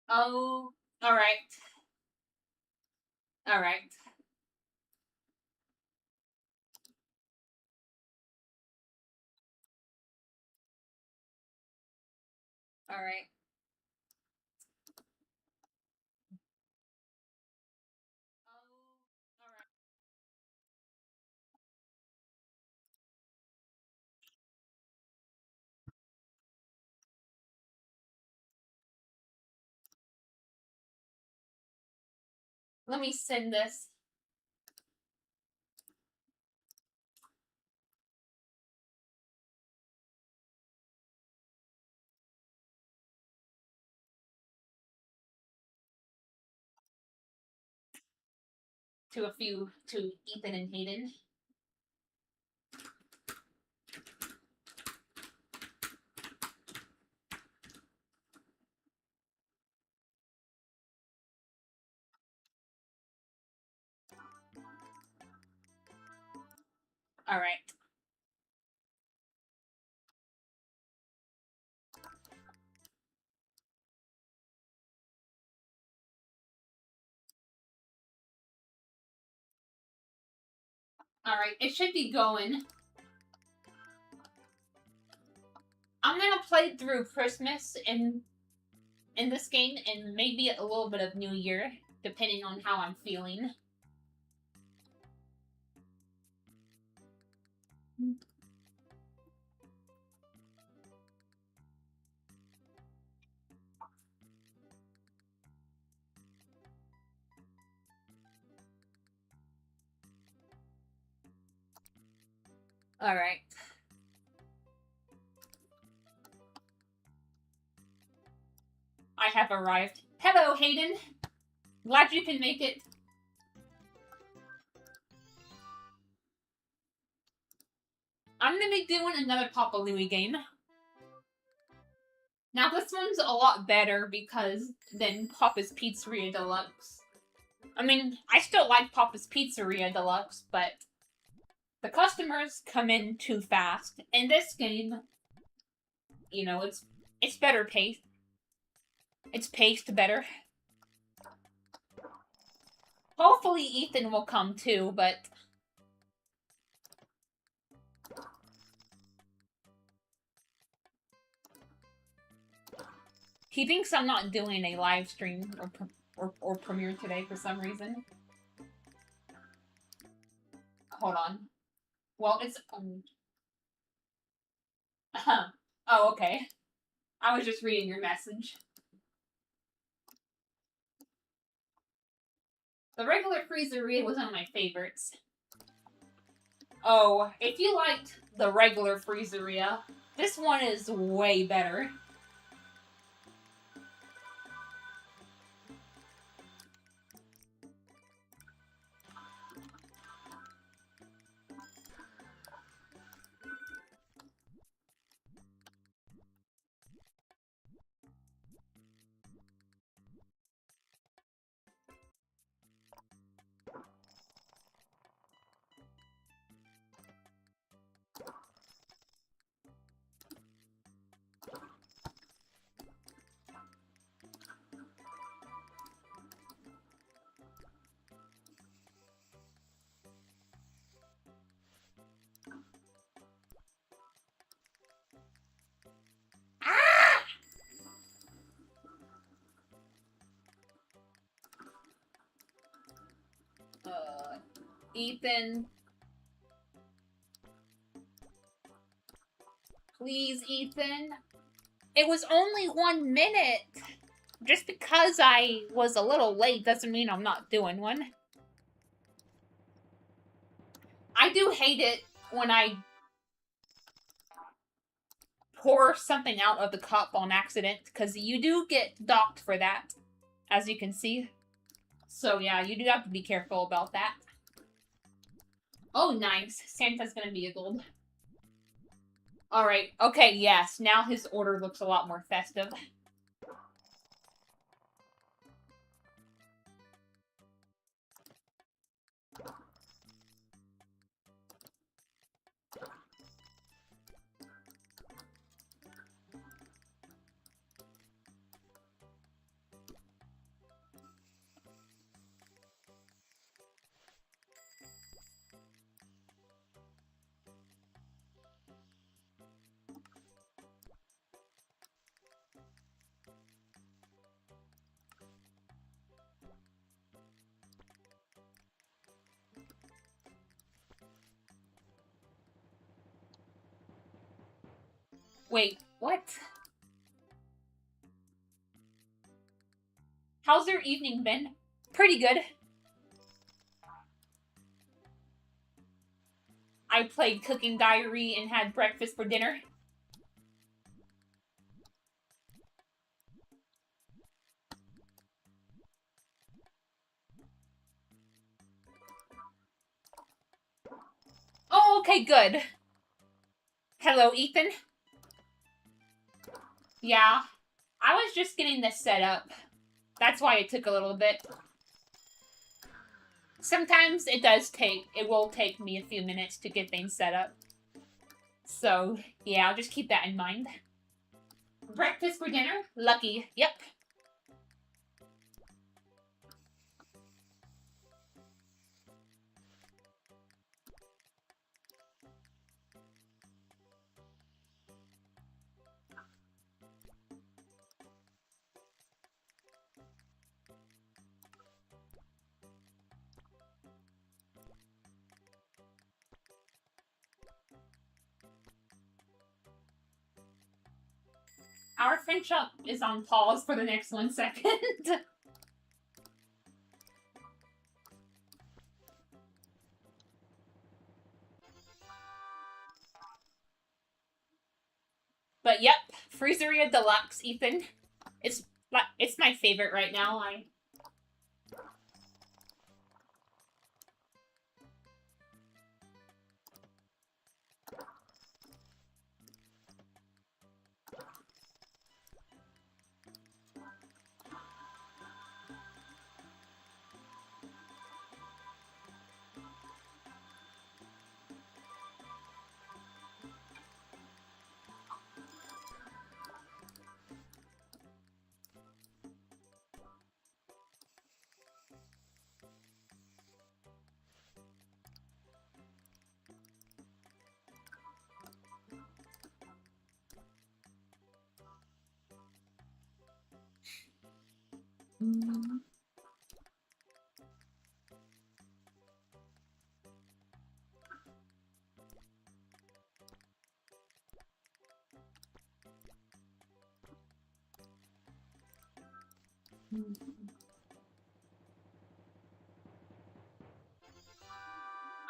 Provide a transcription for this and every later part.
Oh, alright. Alright. Alright. Oh, alright. Let me send this to Ethan and Hayden. Alright. Alright, it should be going. I'm gonna play through Christmas in this game and maybe a little bit of New Year, depending on how I'm feeling. Alright. I have arrived. Hello, Hayden. Glad you can make it. I'm gonna be doing another Papa Louie game. Now this one's a lot better than Papa's Pizzeria Deluxe. I mean, I still like Papa's Pizzeria Deluxe, but the customers come in too fast. In this game, you know, it's better paced. It's paced better. Hopefully Ethan will come too, but he thinks I'm not doing a live stream or premiere today for some reason. Hold on. Well, it's oh, okay. I was just reading your message. The regular Freezeria was one of my favorites. Oh, if you liked the regular Freezeria, this one is way better. Ethan. Please, Ethan. It was only 1 minute. Just because I was a little late doesn't mean I'm not doing one. I do hate it when I pour something out of the cup on accident, because you do get docked for that, as you can see. So yeah, you do have to be careful about that. Oh, nice. Santa's gonna be a gold. Alright, okay, yes. Now his order looks a lot more festive. Wait, what? How's your evening been? Pretty good. I played Cooking Diary and had breakfast for dinner. Oh, okay, good. Hello, Ethan. Yeah, I was just getting this set up. That's why it took a little bit. Sometimes it will take me a few minutes to get things set up. So, yeah, I'll just keep that in mind. Breakfast for dinner? Lucky. Yep. Our friendship is on pause for the next 1 second. But yep, Freezeria Deluxe, Ethan. It's my favorite right now. I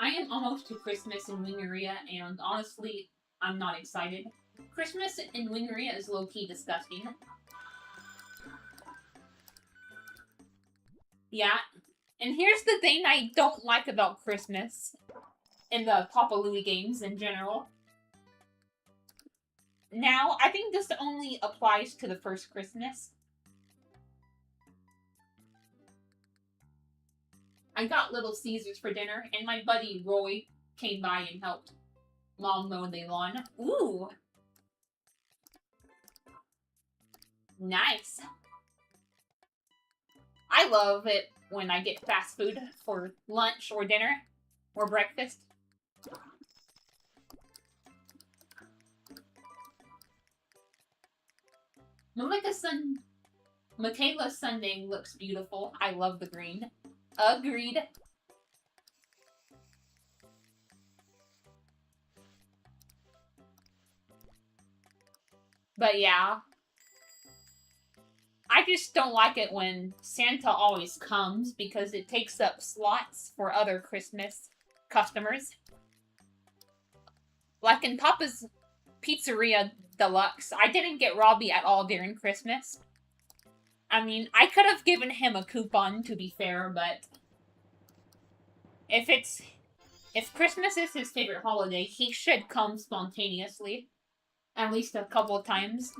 am almost to Christmas in Wingeria, and honestly, I'm not excited. Christmas in Wingeria is low-key disgusting. Yeah, and here's the thing I don't like about Christmas in the Papa Louie games in general. Now, I think this only applies to the first Christmas. I got Little Caesars for dinner, and my buddy Roy came by and helped Mom mow the lawn. Ooh! Nice. I love it when I get fast food for lunch or dinner or breakfast. Michaela's Sunday looks beautiful. I love the green. Agreed. But yeah. I just don't like it when Santa always comes because it takes up slots for other Christmas customers. Like in Papa's Pizzeria Deluxe, I didn't get Robbie at all during Christmas. I mean, I could have given him a coupon, to be fair, but if Christmas is his favorite holiday, he should come spontaneously. At least a couple of times.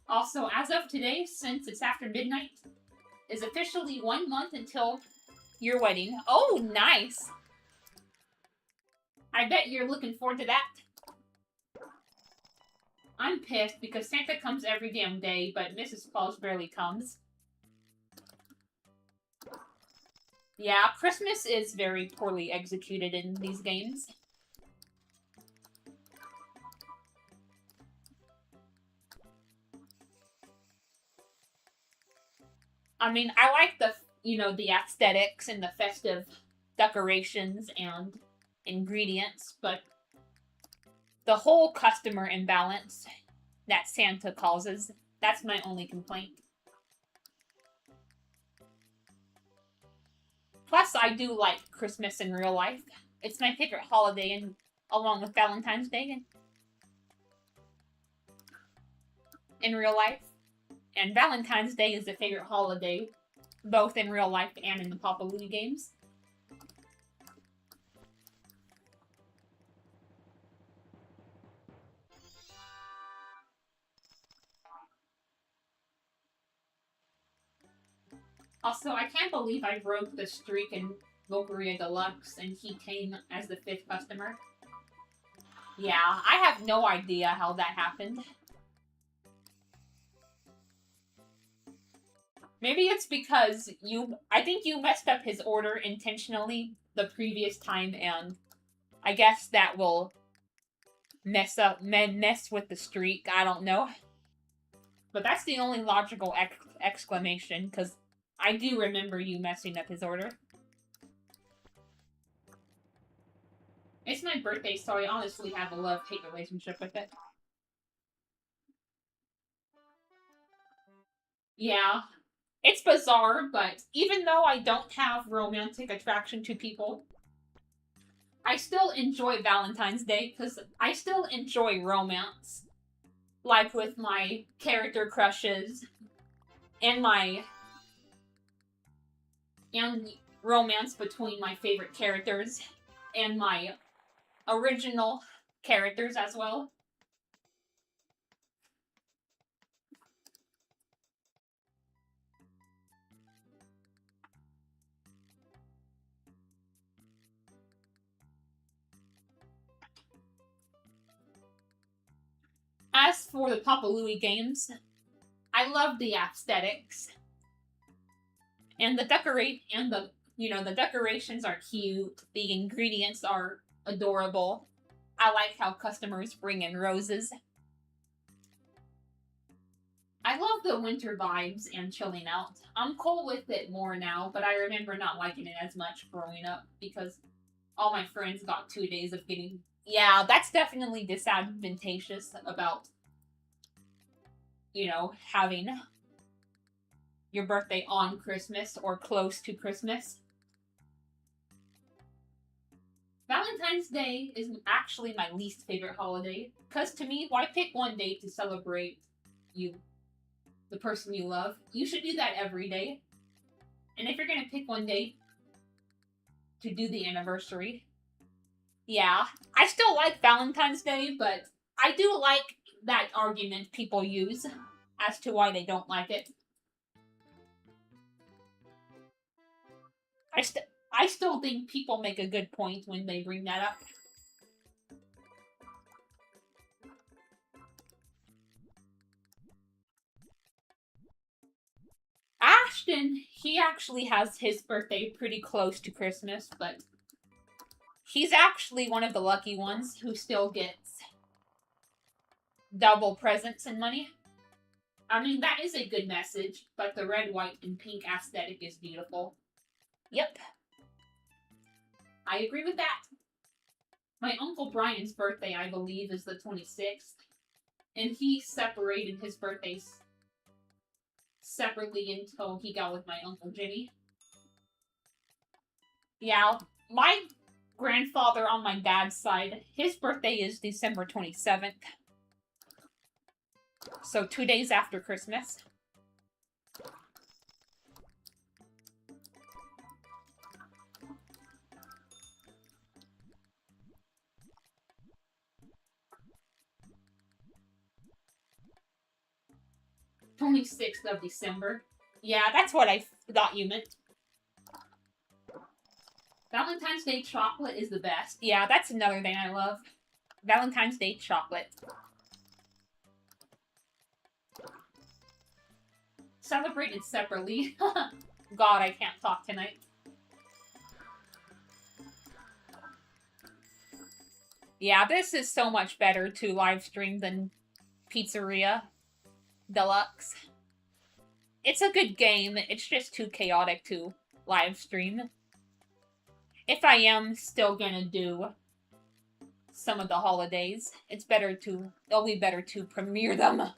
Also, as of today, since it's after midnight, is officially 1 month until your wedding. Oh, nice! I bet you're looking forward to that. I'm pissed because Santa comes every damn day, but Mrs. Claus barely comes. Yeah, Christmas is very poorly executed in these games. I mean, I like you know, the aesthetics and the festive decorations and ingredients, but the whole customer imbalance that Santa causes, that's my only complaint. Plus, I do like Christmas in real life. It's my favorite holiday, and along with Valentine's Day in real life. And Valentine's Day is a favorite holiday, both in real life and in the Papa Louie games. Also, I can't believe I broke the streak in Freezeria Deluxe and he came as the 5th customer. Yeah, I have no idea how that happened. Maybe it's because I think you messed up his order intentionally the previous time, and I guess that will mess with the streak. I don't know. But that's the only logical exclamation, because I do remember you messing up his order. It's my birthday, so I honestly have a love-hate relationship with it. Yeah. It's bizarre, but even though I don't have romantic attraction to people, I still enjoy Valentine's Day, because I still enjoy romance. Like with my character crushes, and romance between my favorite characters, and my original characters as well. As for the Papa Louie games, I love the aesthetics. And the decorations are cute. The ingredients are adorable. I like how customers bring in roses. I love the winter vibes and chilling out. I'm cool with it more now, but I remember not liking it as much growing up because all my friends got 2 days of getting. Yeah, that's definitely disadvantageous about, having your birthday on Christmas or close to Christmas. Valentine's Day is actually my least favorite holiday, because to me, why pick one day to celebrate you, the person you love? You should do that every day. And if you're going to pick one day to do the anniversary, yeah, I still like Valentine's Day, but I do like that argument people use as to why they don't like it. I still think people make a good point when they bring that up. Ashton, he actually has his birthday pretty close to Christmas, but he's actually one of the lucky ones who still gets double presents and money. I mean, that is a good message, but the red, white, and pink aesthetic is beautiful. Yep. I agree with that. My Uncle Brian's birthday, I believe, is the 26th. And he separated his birthdays separately until he got with my Uncle Jimmy. Yeah, my grandfather on my dad's side, his birthday is December 27th. So 2 days after Christmas. December 26th. Yeah, that's what I thought you meant. Valentine's Day chocolate is the best. Yeah, that's another thing I love. Valentine's Day chocolate. Celebrated separately. God, I can't talk tonight. Yeah, this is so much better to live stream than Freezeria Deluxe. It's a good game. It's just too chaotic to live stream. If I am still gonna do some of the holidays, it'll be better to premiere them.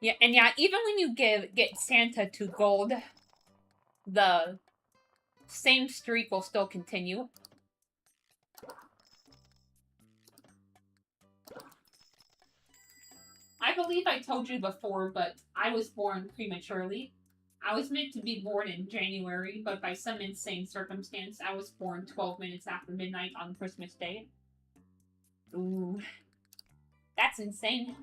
Yeah, and yeah, even when you get Santa to gold, the same streak will still continue. I believe I told you before, but I was born prematurely. I was meant to be born in January, but by some insane circumstance, I was born 12 minutes after midnight on Christmas Day. Ooh. That's insane.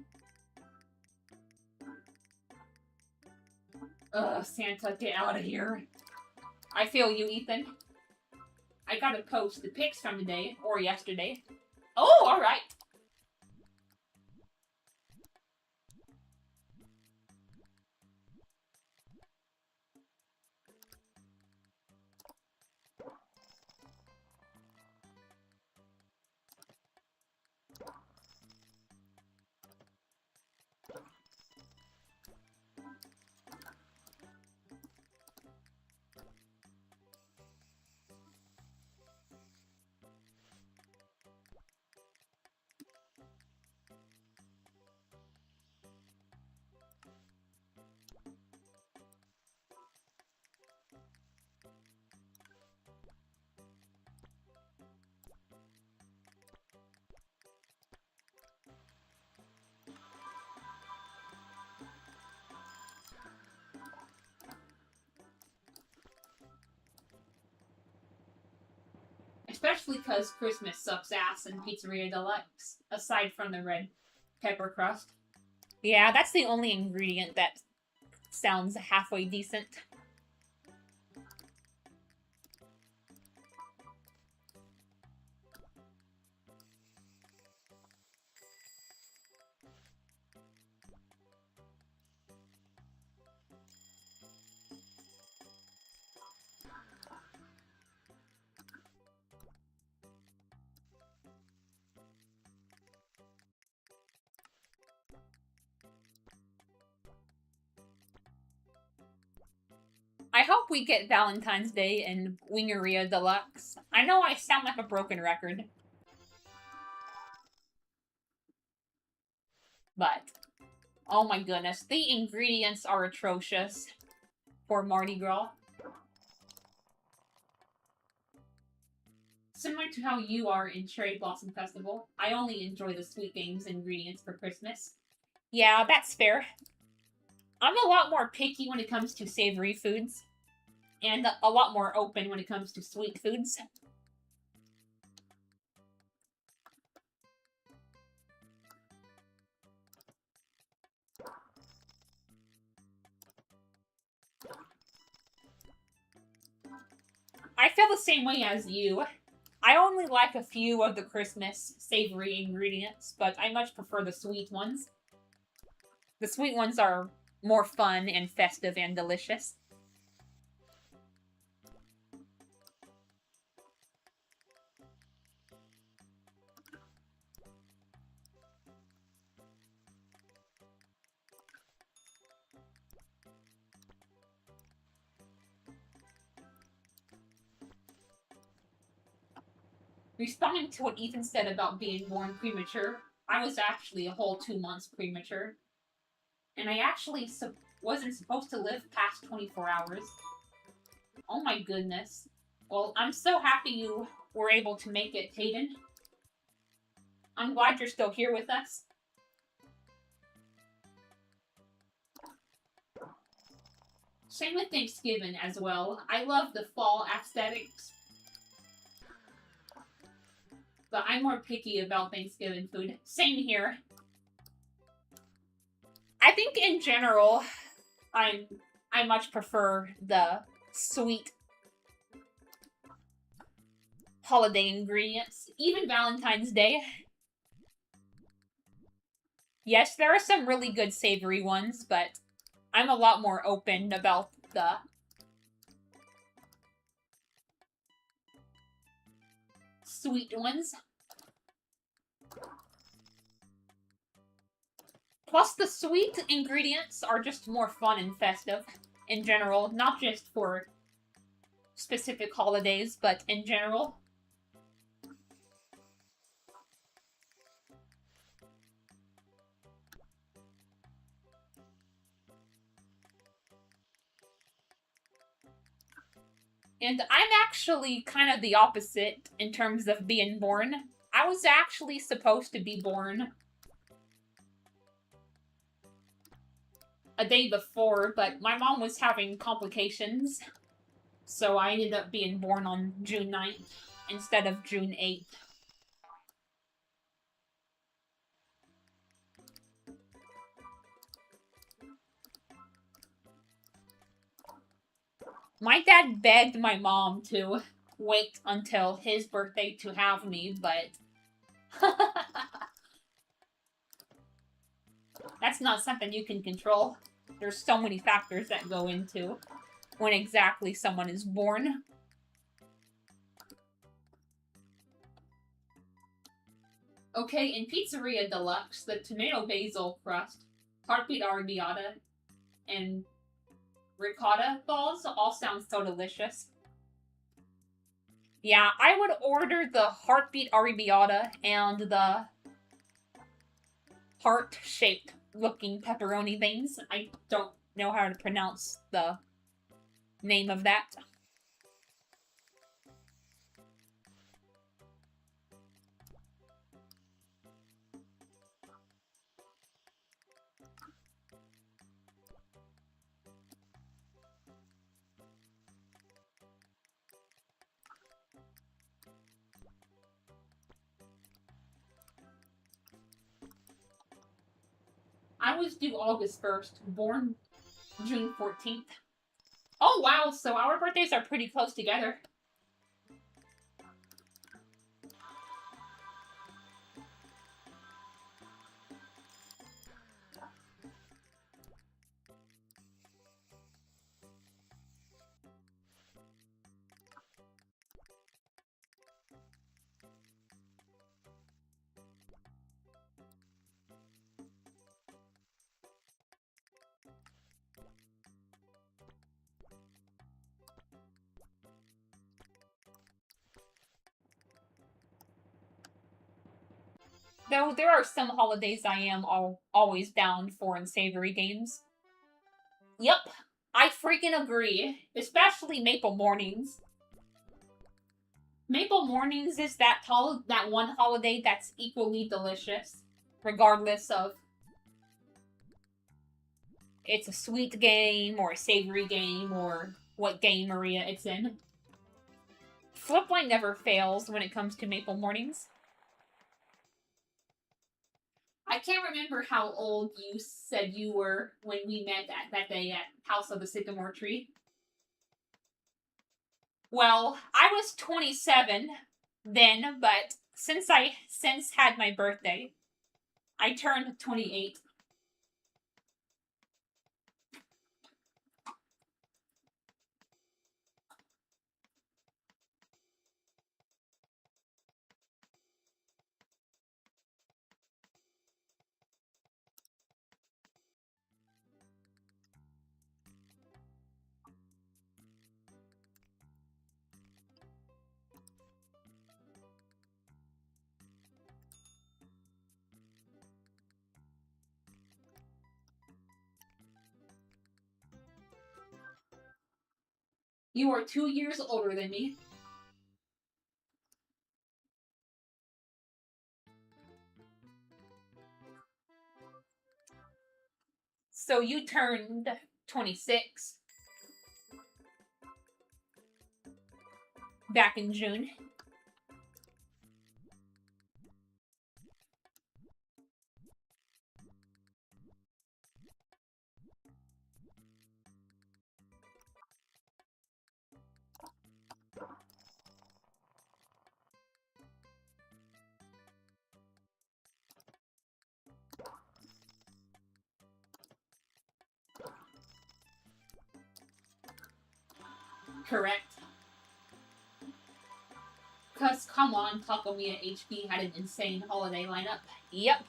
Ugh, Santa, get out of here. I feel you, Ethan. I gotta post the pics from today, or yesterday. Oh, alright. Especially because Christmas sucks ass in Pizzeria Deluxe, aside from the red pepper crust. Yeah, that's the only ingredient that sounds halfway decent. I hope we get Valentine's Day in Wingeria Deluxe. I know I sound like a broken record. But, oh my goodness, the ingredients are atrocious for Mardi Gras. Similar to how you are in Cherry Blossom Festival, I only enjoy the sweet games ingredients for Christmas. Yeah, that's fair. I'm a lot more picky when it comes to savory foods, and a lot more open when it comes to sweet foods. I feel the same way as you. I only like a few of the Christmas savory ingredients, but I much prefer the sweet ones. The sweet ones are more fun and festive and delicious. Responding to what Ethan said about being born premature, I was actually a whole 2 months premature. And I actually wasn't supposed to live past 24 hours. Oh my goodness. Well, I'm so happy you were able to make it, Hayden. I'm glad you're still here with us. Same with Thanksgiving as well. I love the fall aesthetics, but I'm more picky about Thanksgiving food. Same here. I think in general, I much prefer the sweet holiday ingredients, even Valentine's Day. Yes, there are some really good savory ones, but I'm a lot more open about the sweet ones. Plus, the sweet ingredients are just more fun and festive in general, not just for specific holidays, but in general. And I'm actually kind of the opposite in terms of being born. I was actually supposed to be born a day before, but my mom was having complications, so I ended up being born on June 9th instead of June 8th. My dad begged my mom to wait until his birthday to have me, but that's not something you can control. There's so many factors that go into when exactly someone is born. Okay, in Pizzeria Deluxe, the tomato basil crust, heartbeat arrabbiata, and ricotta balls all sound so delicious. Yeah, I would order the heartbeat arrabbiata and the heart-shaped looking pepperoni things. I don't know how to pronounce the name of that. I was due August 1st, born June 14th. Oh wow, so our birthdays are pretty close together. Though there are some holidays I am always down for in savory games. Yep, I freaking agree. Especially Maple Mornings. Maple Mornings is that one holiday that's equally delicious, regardless of it's a sweet game or a savory game or what game area it's in. Flipline never fails when it comes to Maple Mornings. I can't remember how old you said you were when we met that day at House of the Sycamore Tree. Well, I was 27 then, but since I had my birthday, I turned 28. You are 2 years older than me. So you turned 26 back in June. Correct. Because, come on, Takamiya HB had an insane holiday lineup. Yep.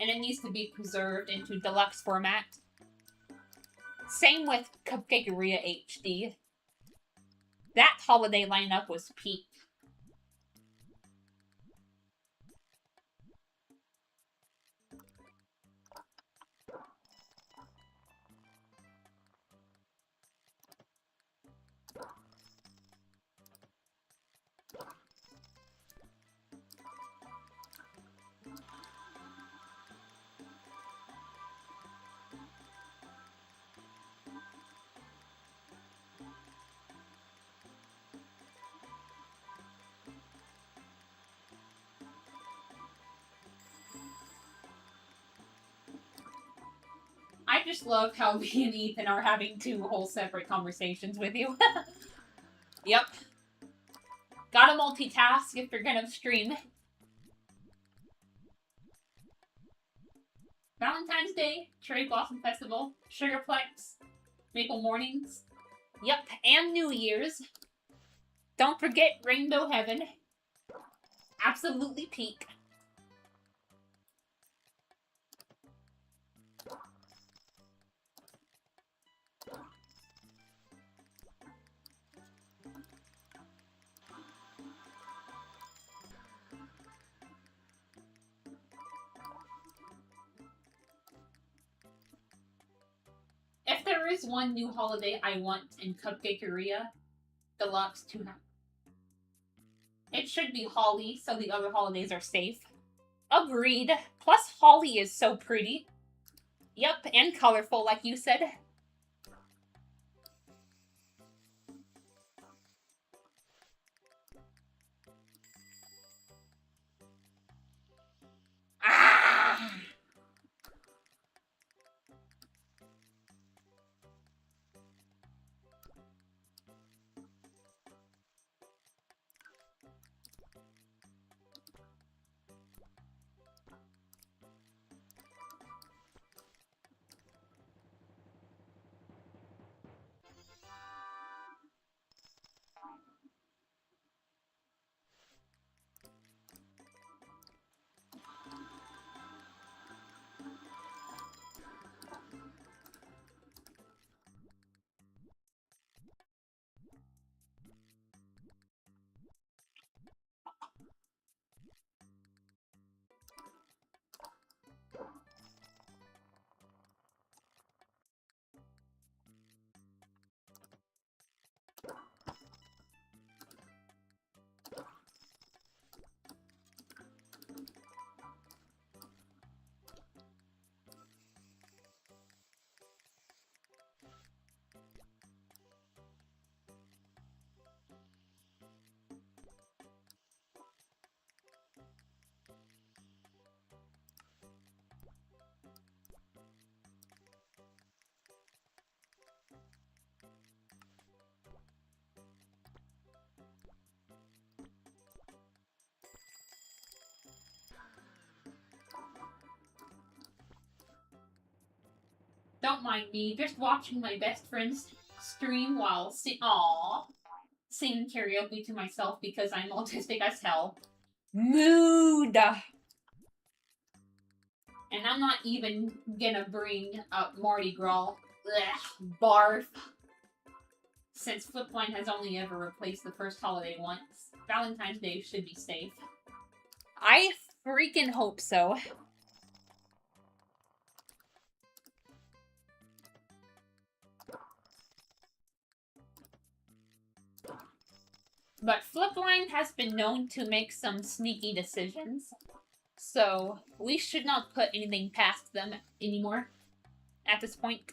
And it needs to be preserved into deluxe format. Same with Cupcakeria HD. That holiday lineup was peak. I just love how me and Ethan are having two whole separate conversations with you. Yep. Gotta multitask if you're gonna stream. Valentine's Day, Cherry Blossom Festival, Sugarplex, Maple Mornings. Yep, and New Year's. Don't forget Rainbow Heaven. Absolutely peak. If there is one new holiday I want in Cupcakeria Deluxe to have, it should be Holly, so the other holidays are safe. Agreed. Plus, Holly is so pretty. Yep, and colorful, like you said. Ah! Don't mind me, just watching my best friend's stream while singing karaoke to myself because I'm autistic as hell. Mood! And I'm not even gonna bring up Mardi Gras. Ugh, barf. Since Flipline has only ever replaced the first holiday once, Valentine's Day should be safe. I freaking hope so. But Flipline has been known to make some sneaky decisions, so we should not put anything past them anymore at this point.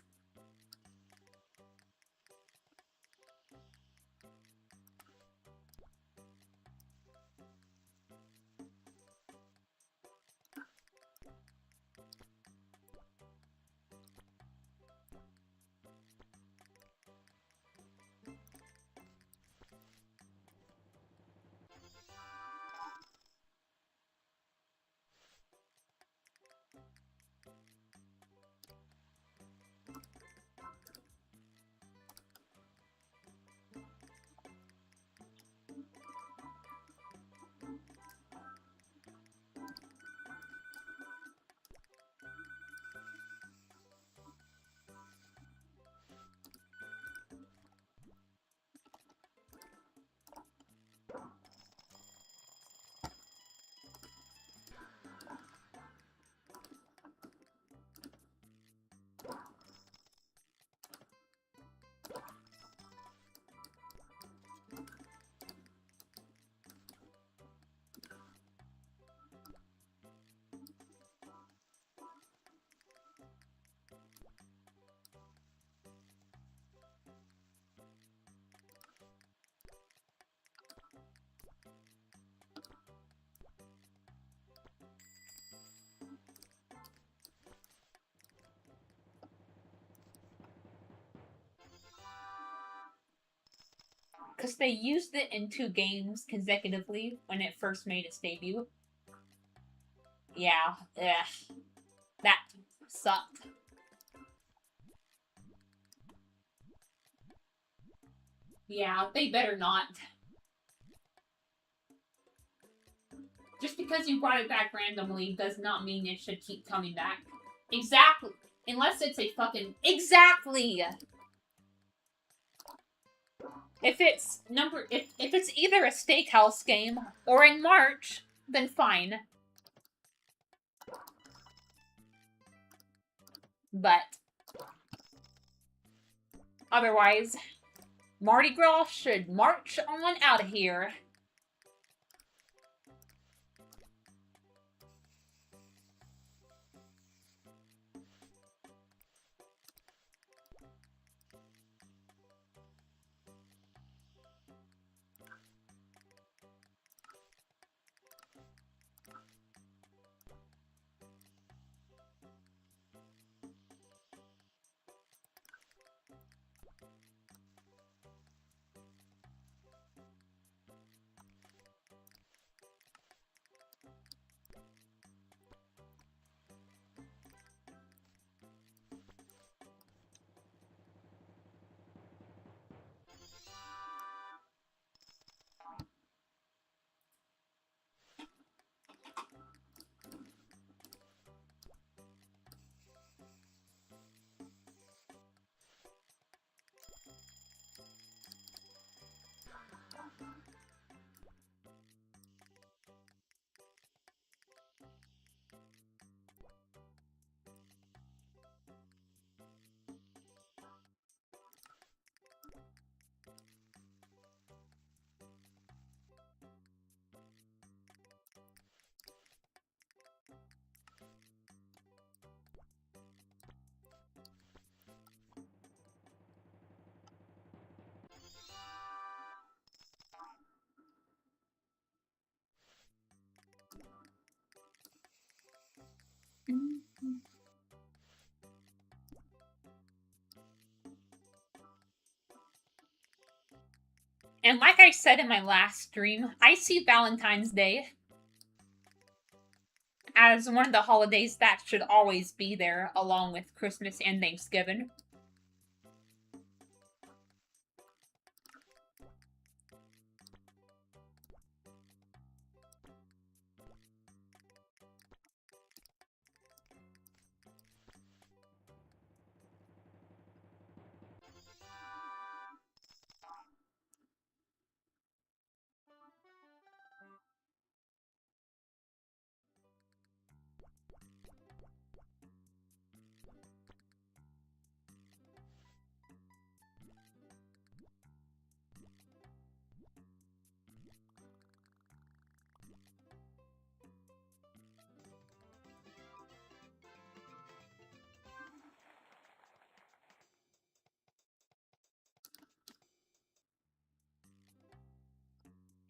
because they used it in 2 games consecutively when it first made its debut. Yeah, that sucked. Yeah, they better not. Just because you brought it back randomly does not mean it should keep coming back. Exactly. Unless it's a fucking... Exactly! If it's if it's either a steakhouse game or in March, then fine. But otherwise, Mardi Gras should march on out of here. And like I said in my last stream, I see Valentine's Day as one of the holidays that should always be there, along with Christmas and Thanksgiving.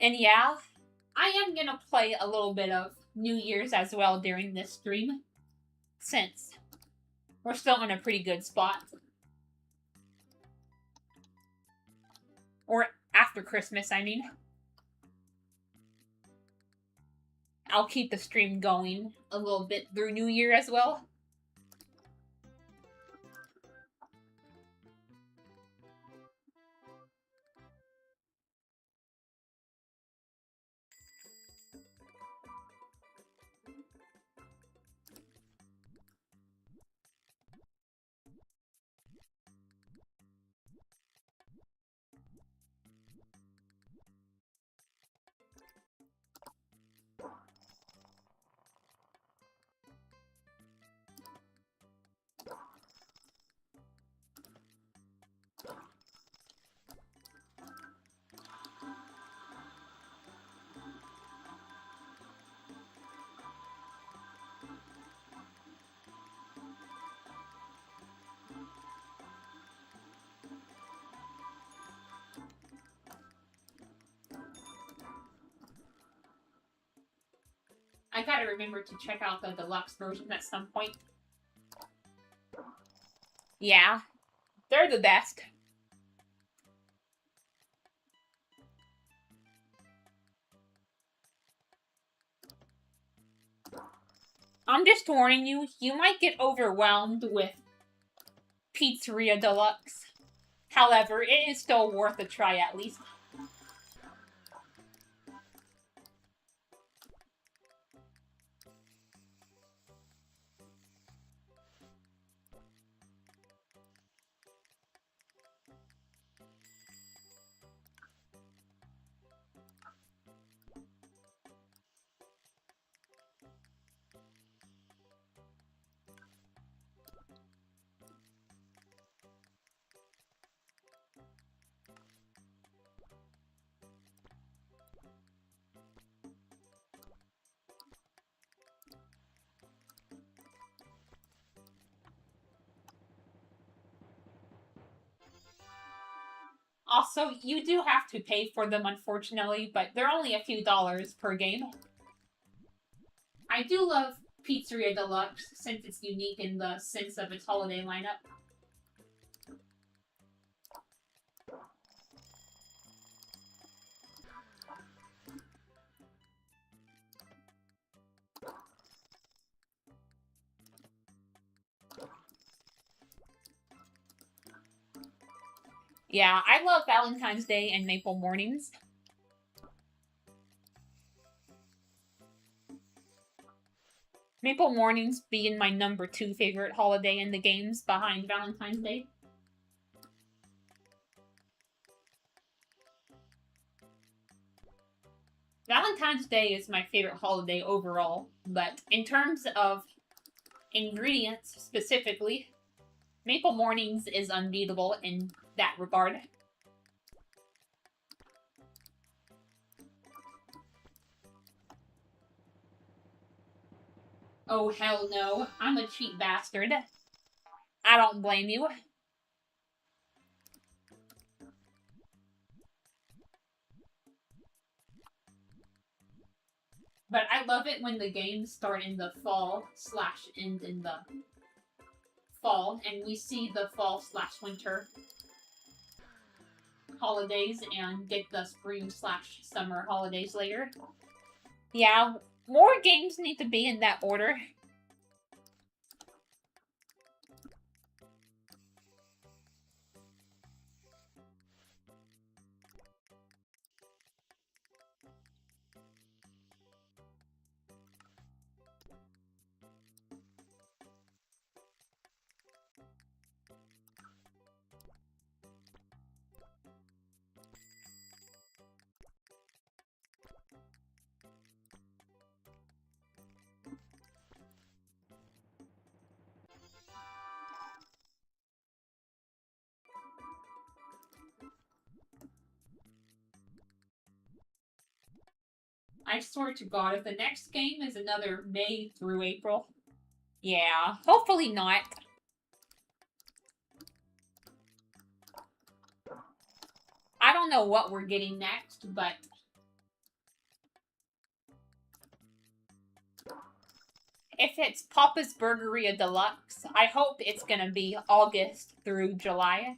And yeah, I am gonna play a little bit of New Year's as well during this stream, since we're still in a pretty good spot. Or after Christmas, I mean. I'll keep the stream going a little bit through New Year as well. I gotta remember to check out the deluxe version at some point. Yeah, they're the best. I'm just warning you, you might get overwhelmed with Pizzeria Deluxe. However, it is still worth a try at least. Also, you do have to pay for them, unfortunately, but they're only a few dollars per game. I do love Pizzeria Deluxe since it's unique in the sense of its holiday lineup. Yeah, I love Valentine's Day and Maple Mornings. Maple Mornings being my number 2 favorite holiday in the games behind Valentine's Day. Valentine's Day is my favorite holiday overall, but in terms of ingredients specifically, Maple Mornings is unbeatable in that regard. Oh, hell no. I'm a cheap bastard. I don't blame you. But I love it when the games start in the fall / end in the fall, and we see the fall / winter holidays and get the spring / summer holidays later. Yeah, more games need to be in that order. I swear to God, if the next game is another May through April, yeah, hopefully not. I don't know what we're getting next, but if it's Papa's Burgeria Deluxe, I hope it's gonna be August through July.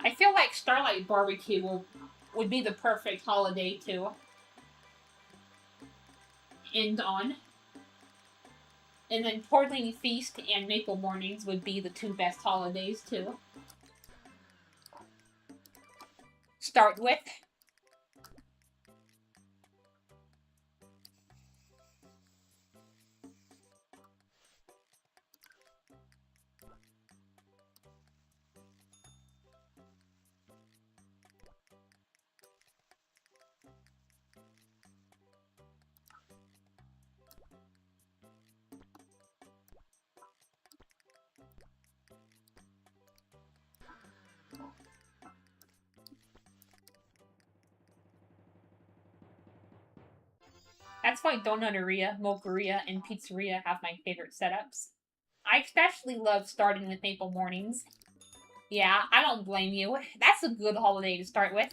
I feel like Starlight Barbecue would be the perfect holiday to end on. And then Portling Feast and Maple Mornings would be the 2 best holidays to start with. That's why Donuteria, Mocheria, and Pizzeria have my favorite setups. I especially love starting with Maple Mornings. Yeah, I don't blame you. That's a good holiday to start with.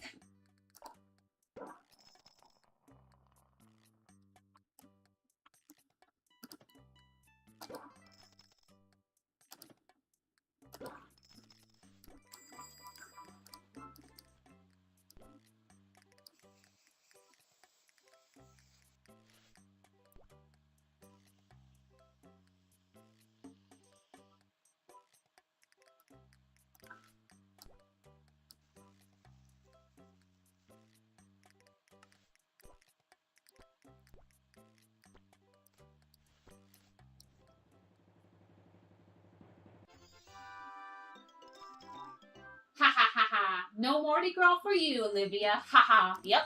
No Mardi Gras for you, Olivia. Haha. Yep.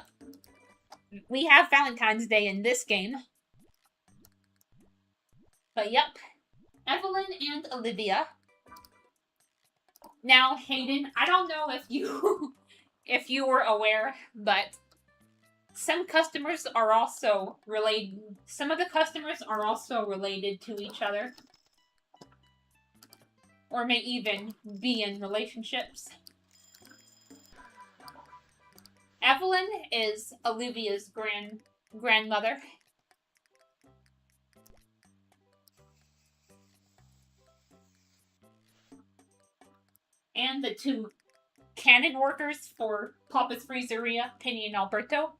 We have Valentine's Day in this game. But yep. Evelyn and Olivia. Now, Hayden, I don't know if you if you were aware, but some customers are also related. Some of the customers are also related to each other. Or may even be in relationships. Evelyn is Olivia's grandmother. And the two cannon workers for Papa's Freezeria, Penny and Alberto,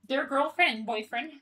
their girlfriend and boyfriend.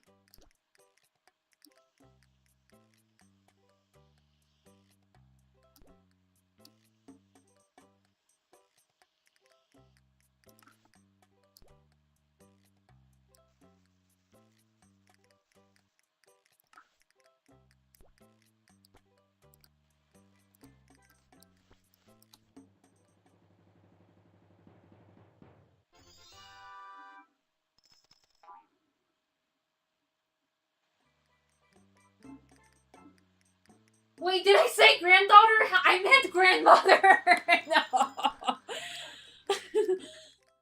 Wait, did I say granddaughter? I meant grandmother! No.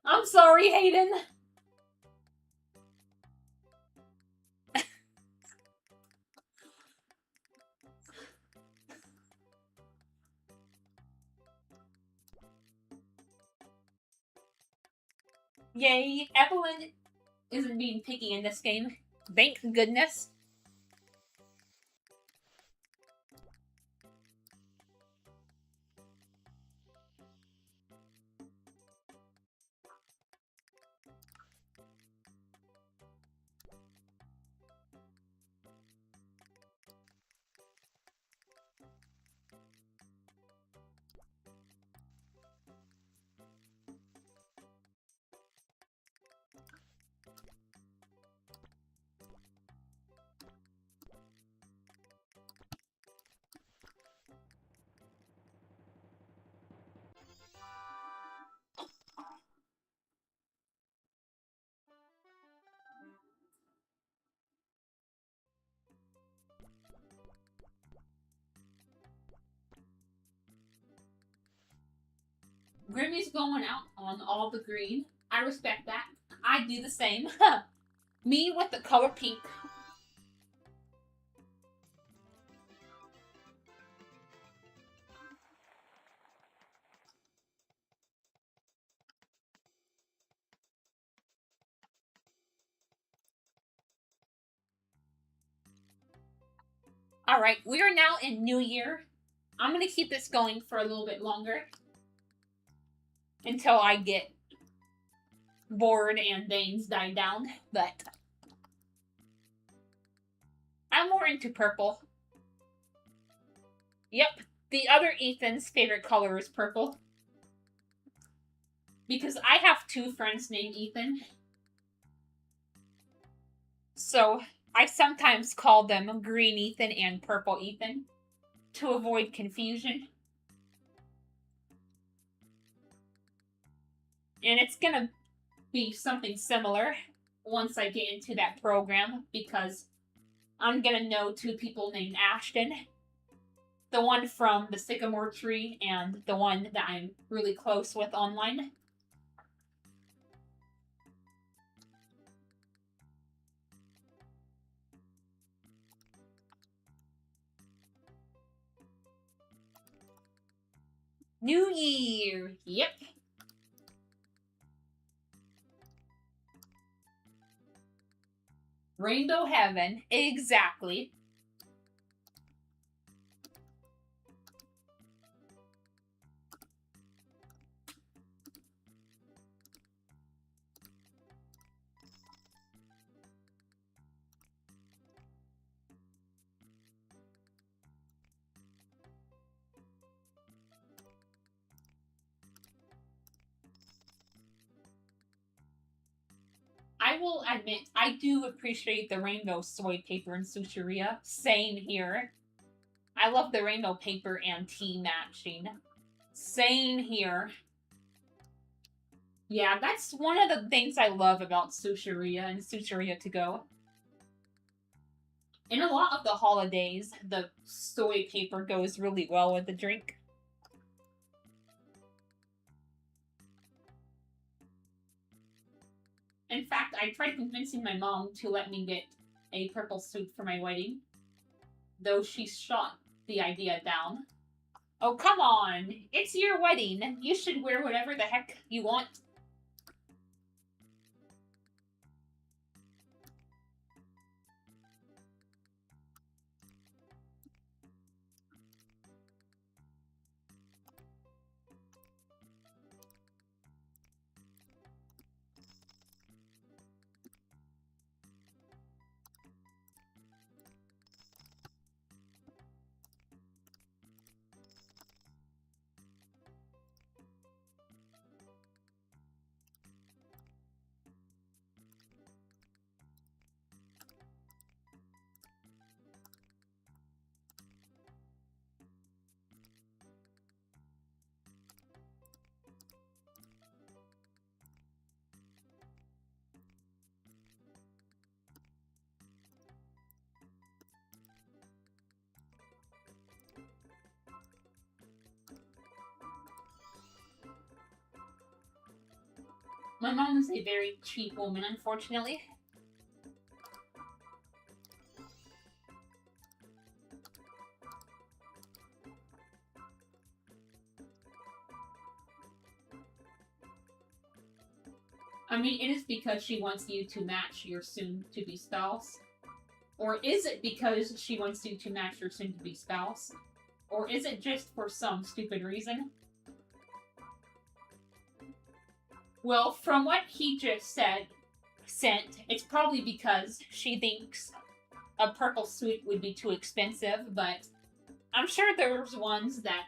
I'm sorry, Hayden. Yay, Evelyn isn't being picky in this game. Thank goodness. Grimmy's going out on all the green. I respect that. I do the same. Me with the color pink. Alright, we are now in New Year. I'm going to keep this going for a little bit longer. Until I get bored and things die down. But I'm more into purple. Yep, the other Ethan's favorite color is purple. Because I have two friends named Ethan. So I sometimes call them Green Ethan and Purple Ethan to avoid confusion. And it's gonna be something similar once I get into that program because I'm gonna know two people named Ashton. The one from the Sycamore Tree and the one that I'm really close with online. New Year! Yep. Rainbow Heaven. Exactly. I will admit, I do appreciate the rainbow soy paper in Sushiria. Same here. I love the rainbow paper and tea matching. Same here. Yeah, that's one of the things I love about Sushiria and Sushiria to go. In a lot of the holidays, the soy paper goes really well with the drink. In fact, I tried convincing my mom to let me get a purple suit for my wedding, though she shot the idea down. Oh, come on! It's your wedding. You should wear whatever the heck you want. My mom is a very cheap woman, unfortunately. I mean, it is because she wants you to match your soon-to-be spouse. Or is it because she wants you to match your soon-to-be spouse? Or is it just for some stupid reason? Well, from what he just sent, it's probably because she thinks a purple suit would be too expensive, but I'm sure there's ones that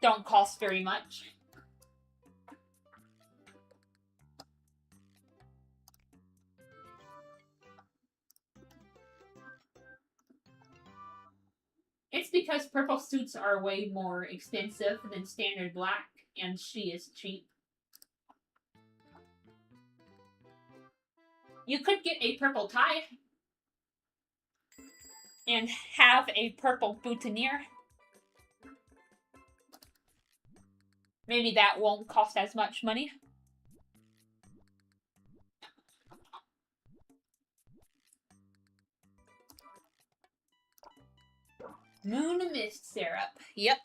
don't cost very much. It's because purple suits are way more expensive than standard black, and she is cheap. You could get a purple tie and have a purple boutonniere. Maybe that won't cost as much money. Moon mist syrup. Yep.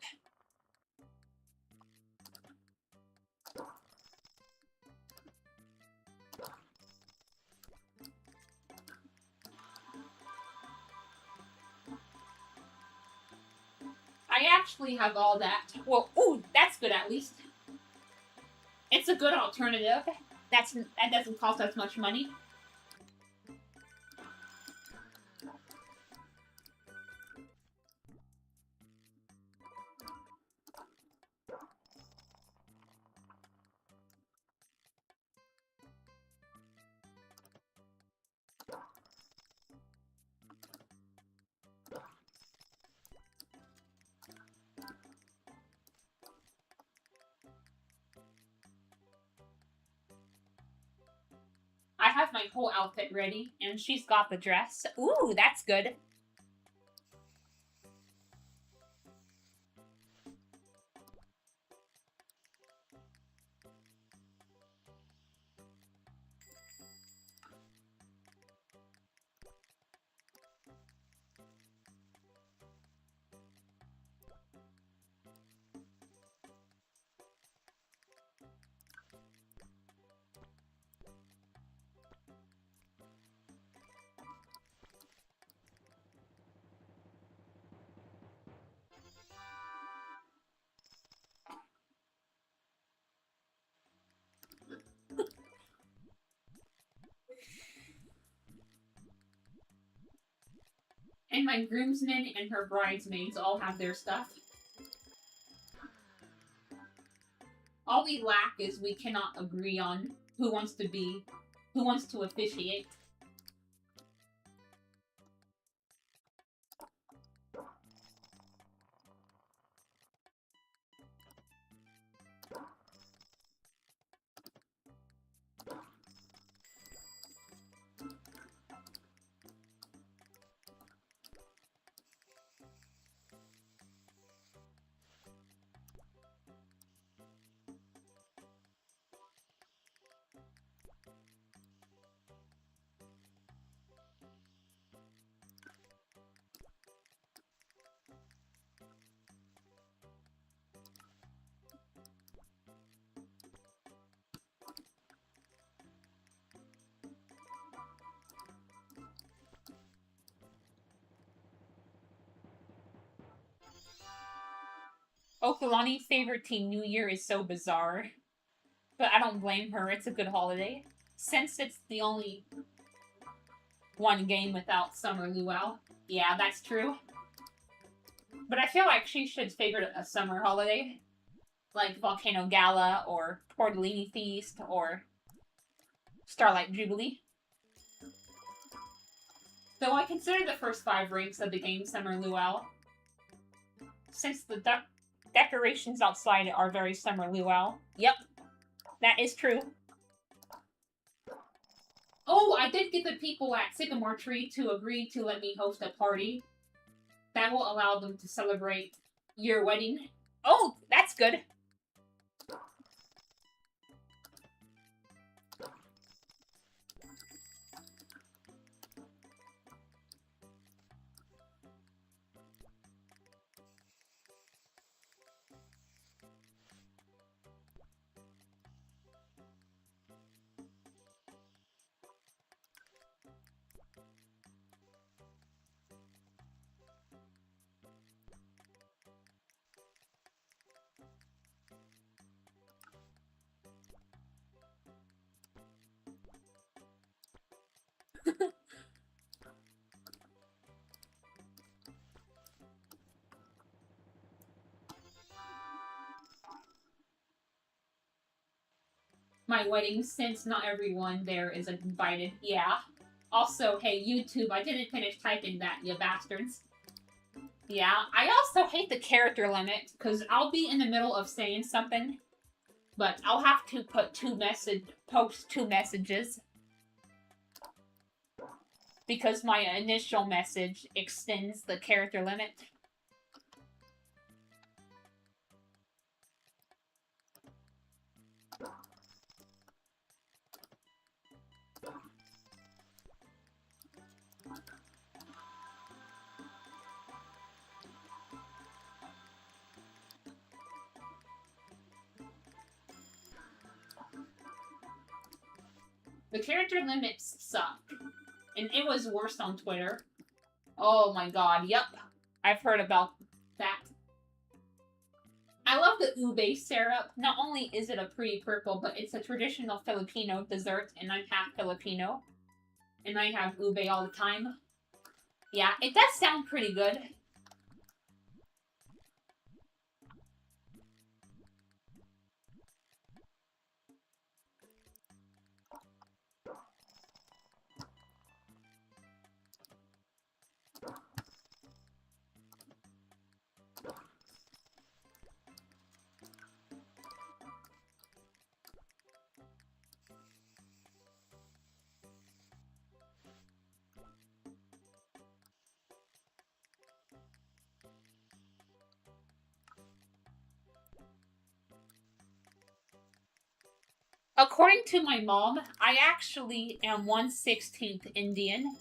I actually have all that. Well, ooh, that's good at least. It's a good alternative. That doesn't cost as much money. I have my whole outfit ready, and she's got the dress. Ooh, that's good. And my groomsmen and her bridesmaids all have their stuff. All we lack is we cannot agree on who wants to officiate. Okalani's favorite team New Year is so bizarre. But I don't blame her, it's a good holiday. Since it's the only one game without Summer Luau. Yeah, that's true. But I feel like she should favor a summer holiday. Like Volcano Gala, or Tortellini Feast, or Starlight Jubilee. Though I consider the first 5 ranks of the game Summer Luau. Since the decorations outside are very Summer Luau. Yep, that is true. Oh, I did get the people at Sycamore Tree to agree to let me host a party. That will allow them to celebrate your wedding. Oh, that's good. My wedding, since not everyone there is invited. Yeah. Also, hey, YouTube, I didn't finish typing that, you bastards. Yeah, I also hate the character limit, because I'll be in the middle of saying something, but I'll have to post 2 messages. Because my initial message extends the character limit. The character limits suck. And it was worse on Twitter. Oh my god, yep. I've heard about that. I love the ube syrup. Not only is it a pretty purple, but it's a traditional Filipino dessert, and I'm half Filipino. And I have ube all the time. Yeah, it does sound pretty good. According to my mom, I actually am 1/16 Indian.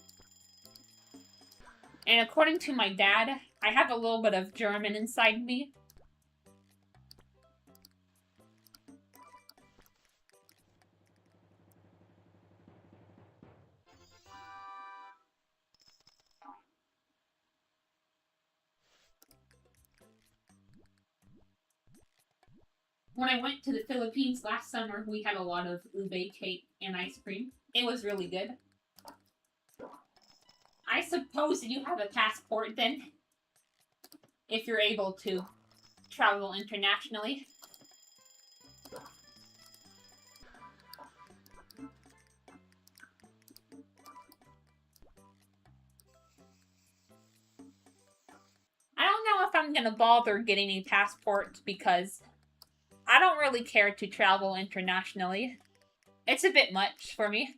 And according to my dad, I have a little bit of German inside me. When I went to the Philippines last summer, we had a lot of ube cake and ice cream. It was really good. I suppose you have a passport then, if you're able to travel internationally. I don't know if I'm gonna bother getting a passport because I don't really care to travel internationally. It's a bit much for me.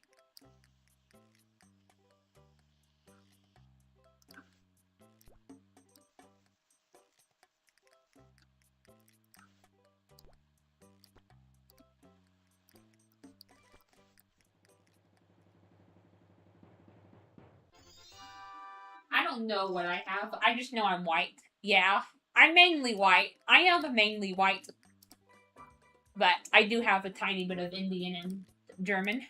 I don't know what I have. I just know I'm white. Yeah, I'm mainly white. I am mainly white. But I do have a tiny bit of Indian and German.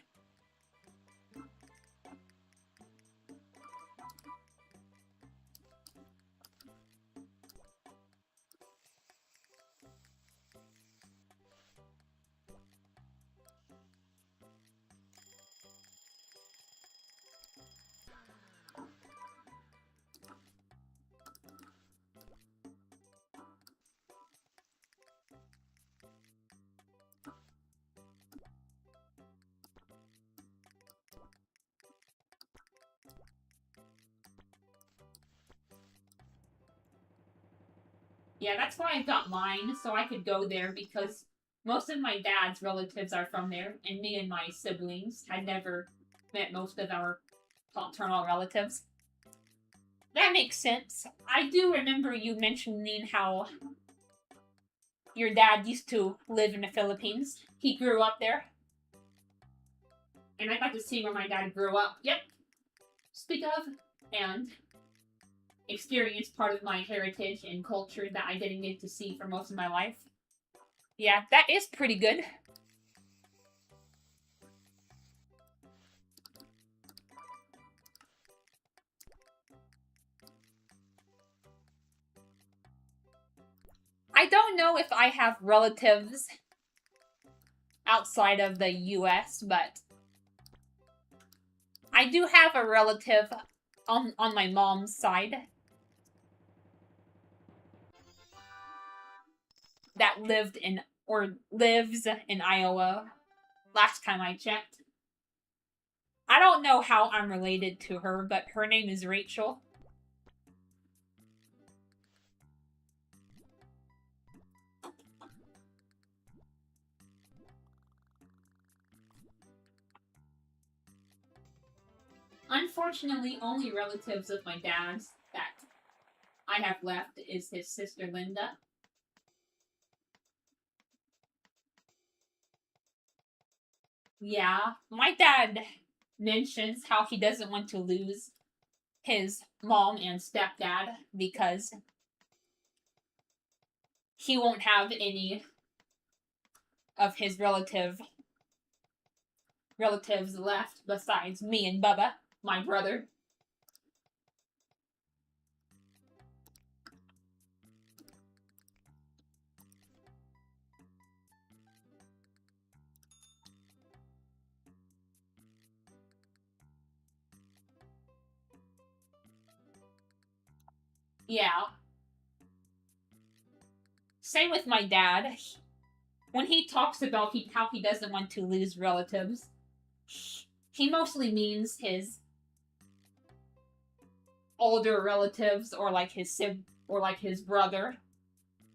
Yeah, that's why I got mine, so I could go there because most of my dad's relatives are from there, and me and my siblings had never met most of our paternal relatives. That makes sense. I do remember you mentioning how your dad used to live in the Philippines. He grew up there. And I got to see where my dad grew up. Yep. Speak of. And experience part of my heritage and culture that I didn't get to see for most of my life. Yeah, that is pretty good. I don't know if I have relatives outside of the US, but I do have a relative on my mom's side that lived in or lives in Iowa last time I checked. I don't know how I'm related to her, but her name is Rachel. Unfortunately, only relatives of my dad's that I have left is his sister Linda. Yeah, my dad mentions how he doesn't want to lose his mom and stepdad because he won't have any of his relatives left besides me and Bubba, my brother. Yeah. Same with my dad. When he talks about how he doesn't want to lose relatives, he mostly means his older relatives or like his brother.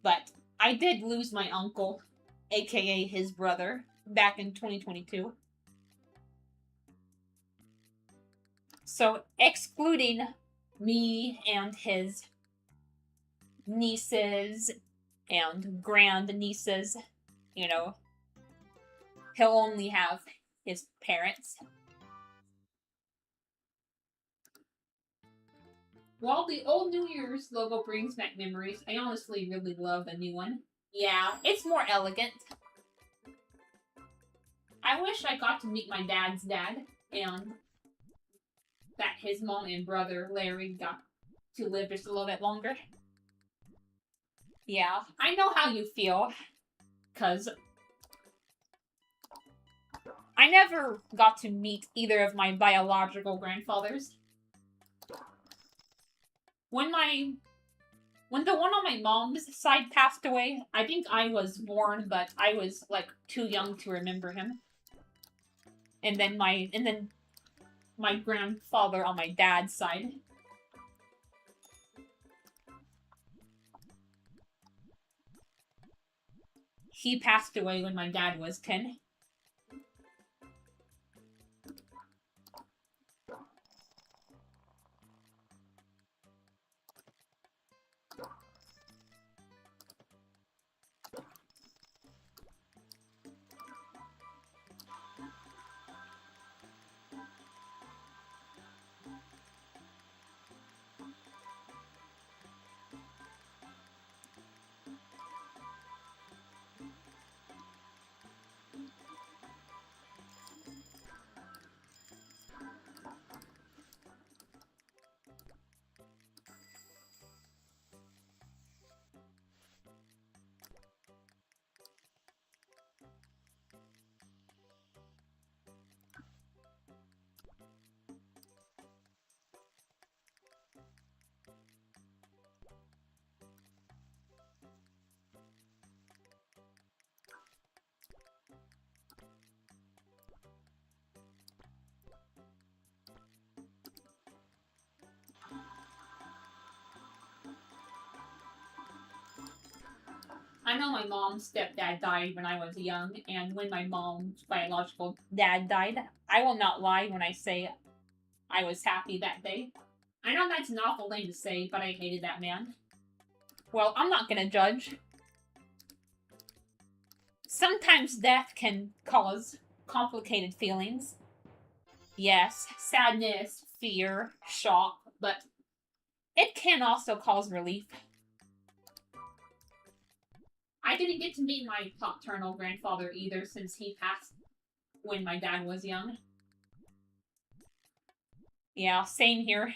But I did lose my uncle, aka his brother, back in 2022. So excluding me and his nieces and grand nieces, you know, he'll only have his parents. While the old New Year's logo brings back memories, I honestly really love the new one. Yeah, it's more elegant. I wish I got to meet my dad's dad and that his mom and brother Larry got to live just a little bit longer. Yeah, I know how you feel, because I never got to meet either of my biological grandfathers. When the one on my mom's side passed away, I think I was born, but I was like too young to remember him. And then my grandfather on my dad's side. He passed away when my dad was 10. I know my mom's stepdad died when I was young, and when my mom's biological dad died, I will not lie when I say I was happy that day. I know that's an awful thing to say, but I hated that man. Well, I'm not gonna judge. Sometimes death can cause complicated feelings. Yes, sadness, fear, shock, but it can also cause relief. I didn't get to meet my paternal grandfather either since he passed when my dad was young. Yeah, same here.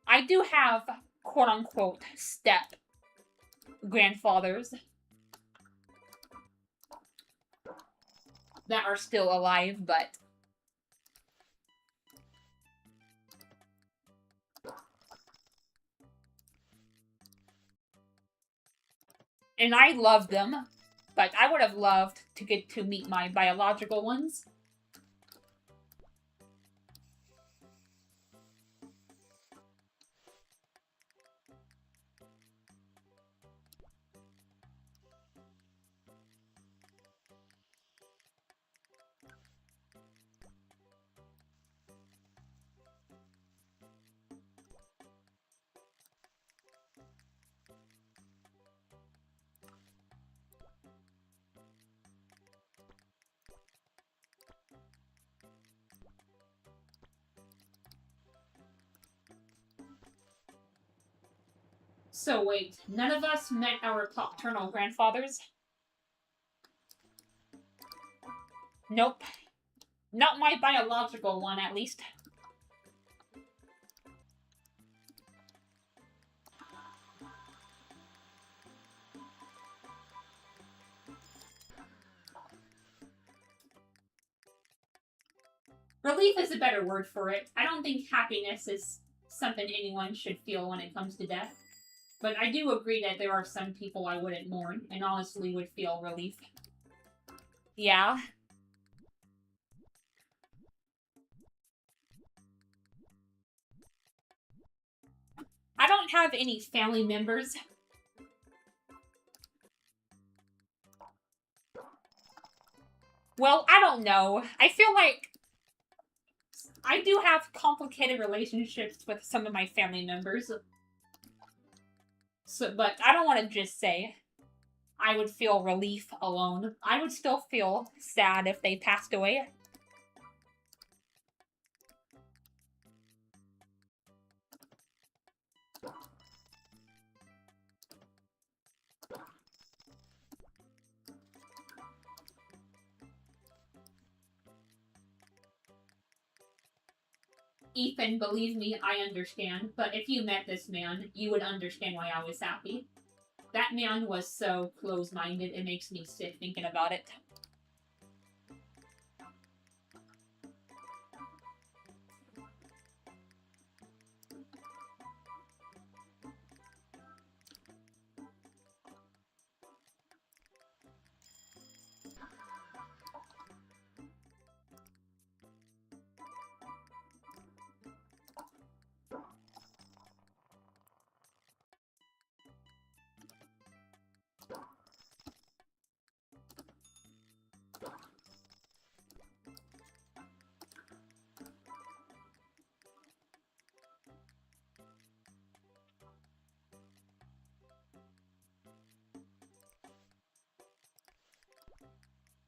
I do have quote-unquote step grandfathers that are still alive, but and I love them, but I would have loved to get to meet my biological ones. So wait, none of us met our paternal grandfathers? Nope. Not my biological one, at least. Relief is a better word for it. I don't think happiness is something anyone should feel when it comes to death. But I do agree that there are some people I wouldn't mourn and honestly would feel relief. Yeah. I don't have any family members. Well, I don't know. I feel like I do have complicated relationships with some of my family members. So, but I don't want to just say I would feel relief alone. I would still feel sad if they passed away. Ethan, believe me, I understand. But if you met this man, you would understand why I was happy. That man was so close-minded, it makes me sick thinking about it.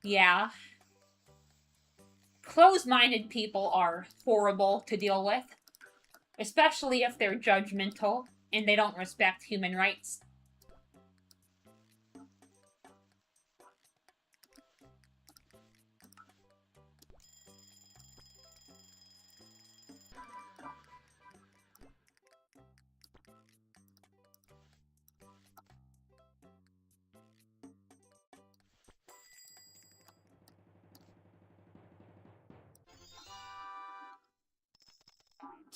Yeah. Closed-minded people are horrible to deal with, especially if they're judgmental and they don't respect human rights.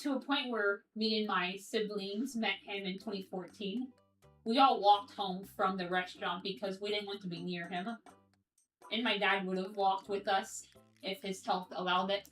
To a point where me and my siblings met him in 2014. We all walked home from the restaurant because we didn't want to be near him. And my dad would have walked with us if his health allowed it.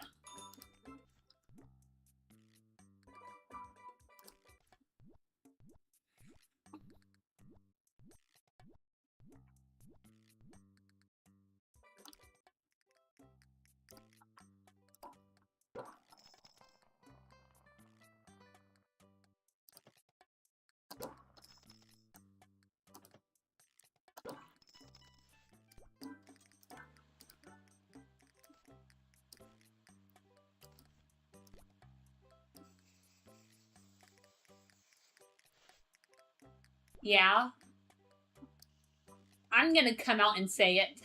Yeah. I'm gonna come out and say it.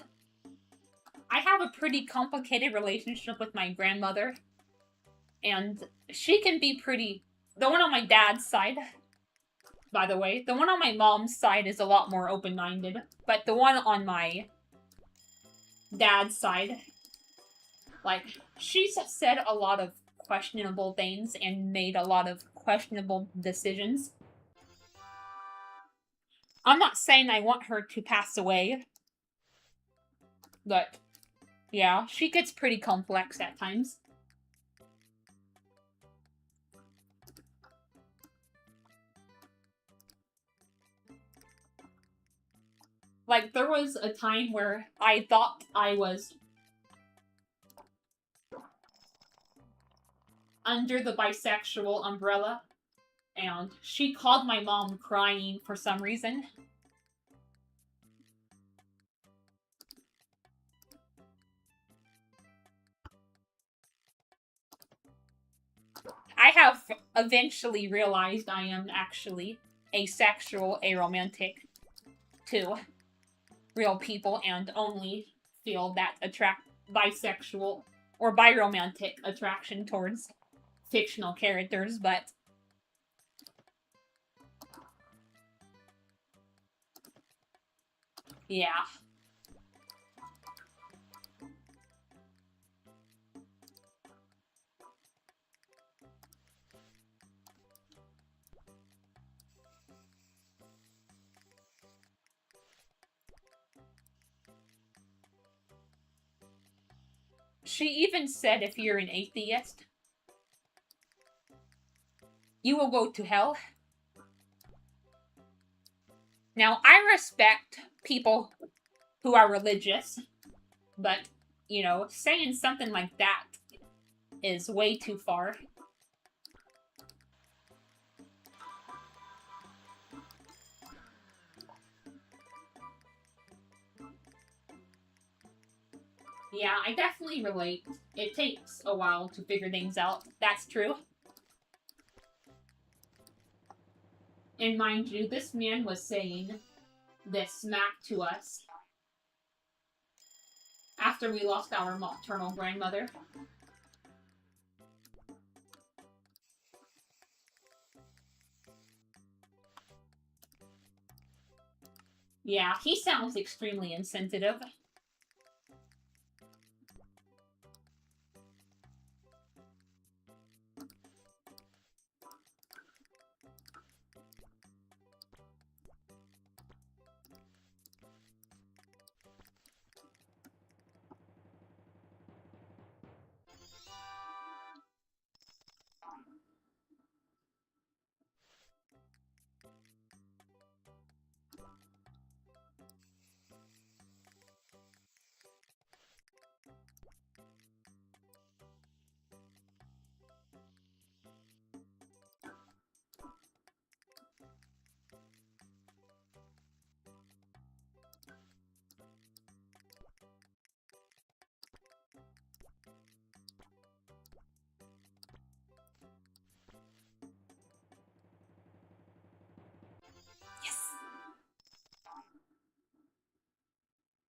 I have a pretty complicated relationship with my grandmother. And she can be pretty... The one on my dad's side, by the way. The one on my mom's side is a lot more open-minded. But the one on my dad's side, like, she's said a lot of questionable things and made a lot of questionable decisions. I'm not saying I want her to pass away, but yeah, she gets pretty complex at times. Like, there was a time where I thought I was under the bisexual umbrella, and she called my mom crying for some reason. I have eventually realized I am actually asexual, aromantic to real people, and only feel that bisexual or biromantic attraction towards fictional characters, but yeah. She even said if you're an atheist, you will go to hell. Now, I respect people who are religious, but, you know, saying something like that is way too far. Yeah, I definitely relate. It takes a while to figure things out. That's true. And mind you, this man was saying this smack to us after we lost our maternal grandmother. Yeah, he sounds extremely insensitive.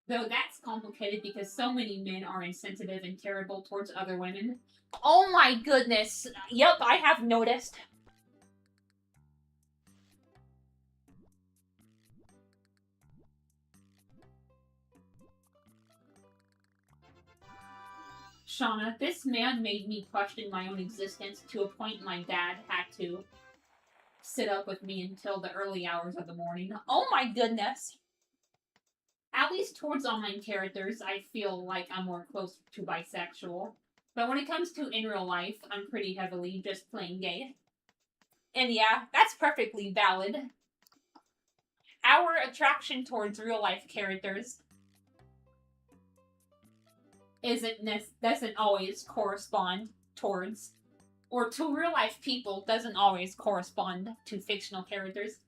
Though that's complicated because so many men are insensitive and terrible towards other women. Oh my goodness. Yep, I have noticed. Shauna, this man made me question my own existence to a point my dad had to sit up with me until the early hours of the morning. Oh my goodness. At least towards online characters, I feel like I'm more close to bisexual. But when it comes to in real life, I'm pretty heavily just plain gay. And yeah, that's perfectly valid. Our attraction towards real life characters doesn't always correspond towards, or to real life people doesn't always correspond to fictional characters.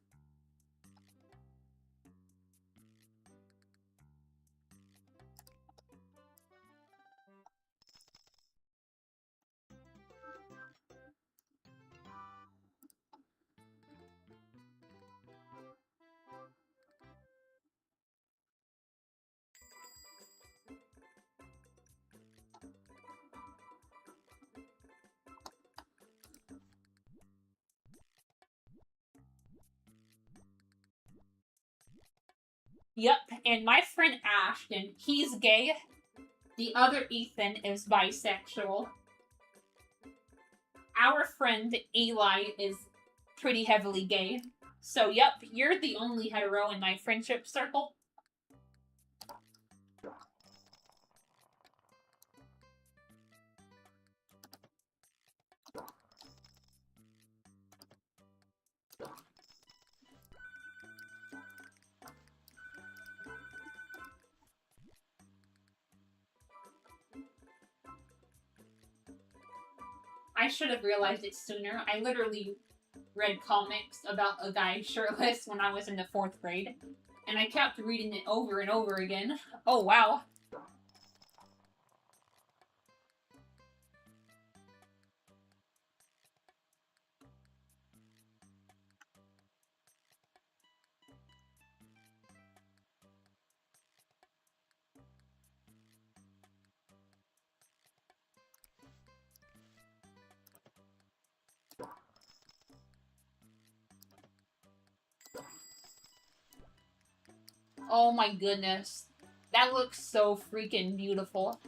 Yep, and my friend Ashton, he's gay. The other Ethan is bisexual. Our friend Eli is pretty heavily gay. So, yep, you're the only hetero in my friendship circle. I should have realized it sooner. I literally read comics about a guy shirtless when I was in the 4th grade, and I kept reading it over and over again. Oh, wow. Oh my goodness. That looks so freaking beautiful.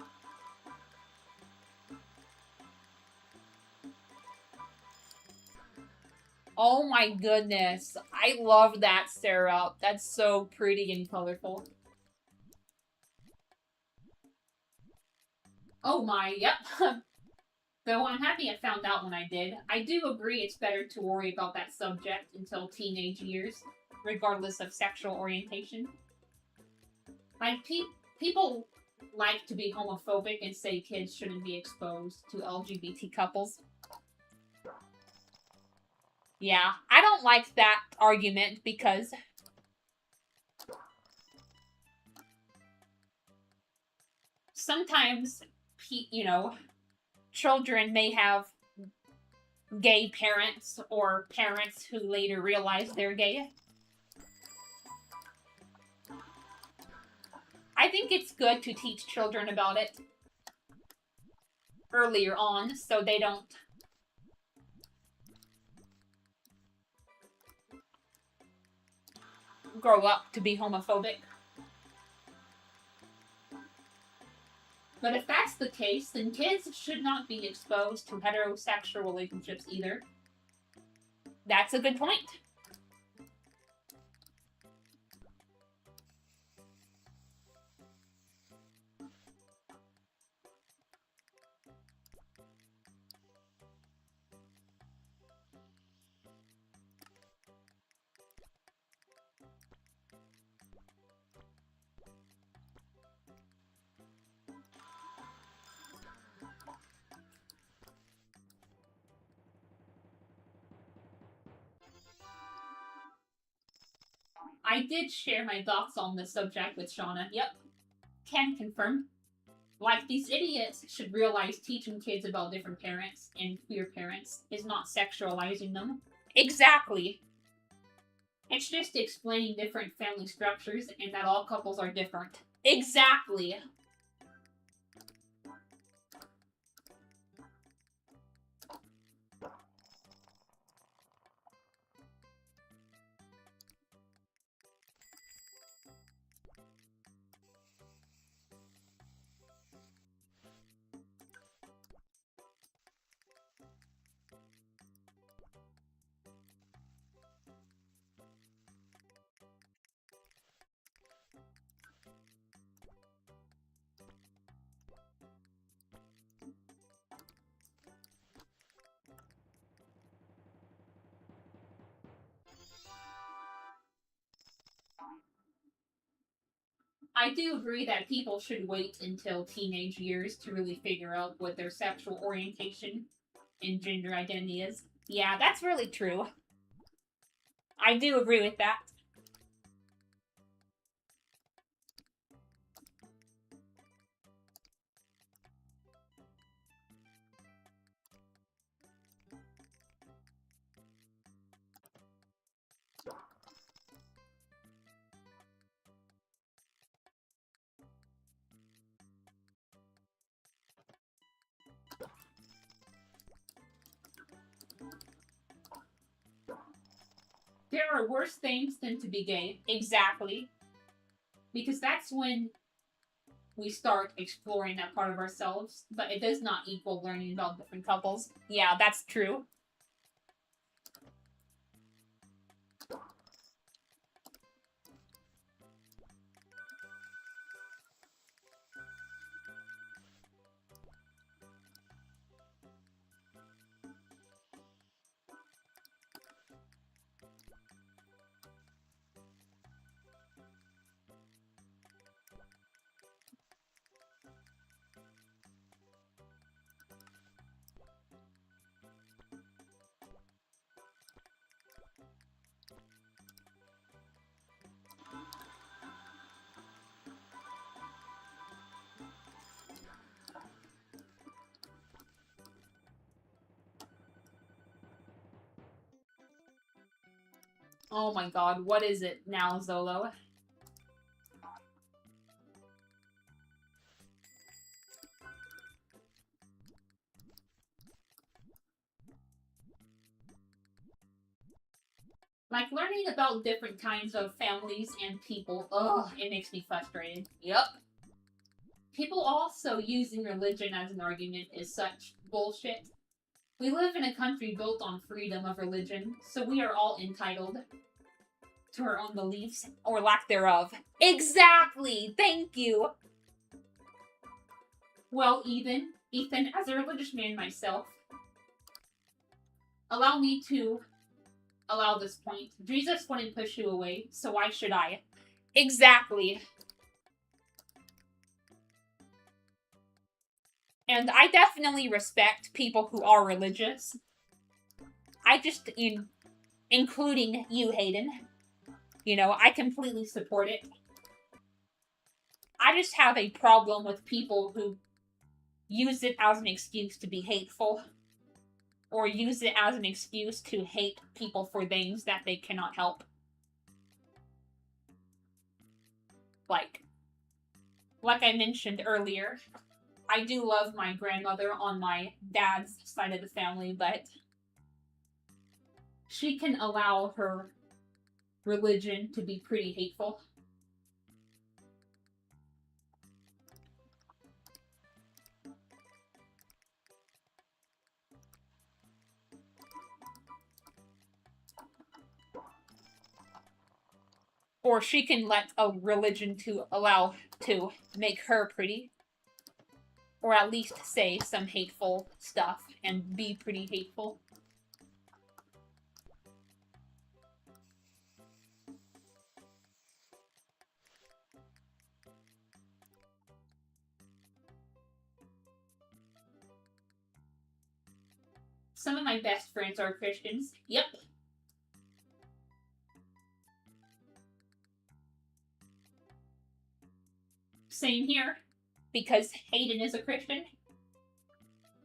Oh my goodness. I love that syrup. That's so pretty and colorful. Oh my, yep. Though I'm happy I found out when I did. I do agree it's better to worry about that subject until teenage years, regardless of sexual orientation. Like, people like to be homophobic and say kids shouldn't be exposed to LGBT couples. Yeah, I don't like that argument because sometimes, children may have gay parents or parents who later realize they're gay. I think it's good to teach children about it earlier on so they don't grow up to be homophobic. But if that's the case, then kids should not be exposed to heterosexual relationships either. That's a good point. I did share my thoughts on this subject with Shauna. Yep, can confirm. Like, these idiots should realize teaching kids about different parents and queer parents is not sexualizing them. Exactly. It's just explaining different family structures and that all couples are different. Exactly. I do agree that people should wait until teenage years to really figure out what their sexual orientation and gender identity is. Yeah, that's really true. I do agree with that. There are worse things than to be gay. Exactly. Because that's when we start exploring that part of ourselves, but it does not equal learning about different couples. Yeah, that's true. Oh my god, what is it now, Zolo? Like, learning about different kinds of families and people, ugh, it makes me frustrated. Yep. People also using religion as an argument is such bullshit. We live in a country built on freedom of religion, so we are all entitled to our own beliefs, or lack thereof. Exactly! Thank you! Well, Ethan, as a religious man myself, allow me to allow this point. Jesus wouldn't push you away, so why should I? Exactly. And I definitely respect people who are religious. I just, including you, Hayden, I completely support it. I just have a problem with people who use it as an excuse to be hateful, or use it as an excuse to hate people for things that they cannot help. Like I mentioned earlier, I do love my grandmother on my dad's side of the family, but she can allow her religion to be pretty hateful. Or she can let a religion to allow to make her pretty. Or at least say some hateful stuff and be pretty hateful. Some of my best friends are Christians. Yep. Same here. Because Hayden is a Christian.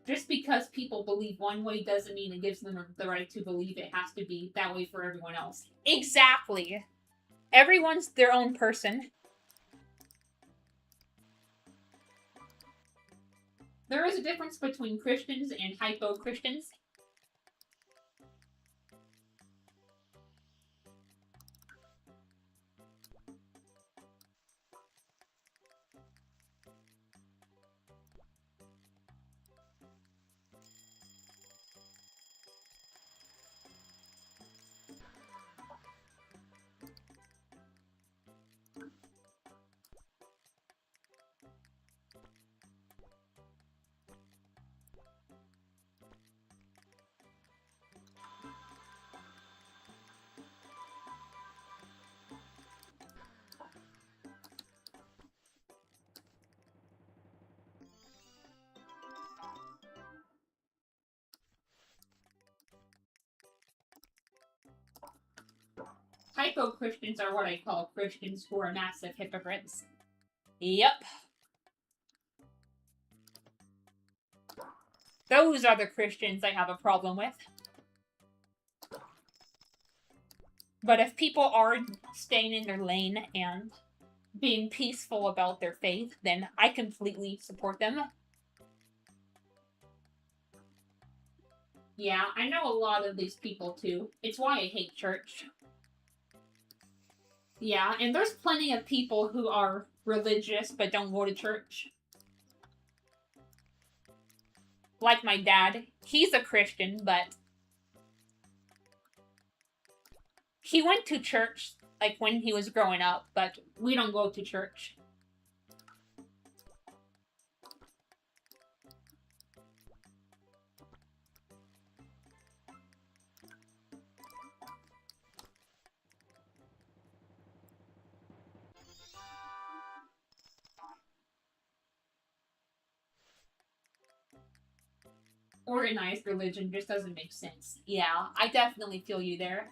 Just because people believe one way doesn't mean it gives them the right to believe it has to be that way for everyone else. Exactly. Everyone's their own person. There is a difference between Christians and hypo-Christians. Hypo-Christians are what I call Christians who are massive hypocrites. Yep. Those are the Christians I have a problem with. But if people are staying in their lane and being peaceful about their faith, then I completely support them. Yeah, I know a lot of these people too. It's why I hate church. Yeah, and there's plenty of people who are religious but don't go to church. Like my dad. He's a Christian, but he went to church like when he was growing up, but we don't go to church. Organized religion just doesn't make sense. Yeah, I definitely feel you there.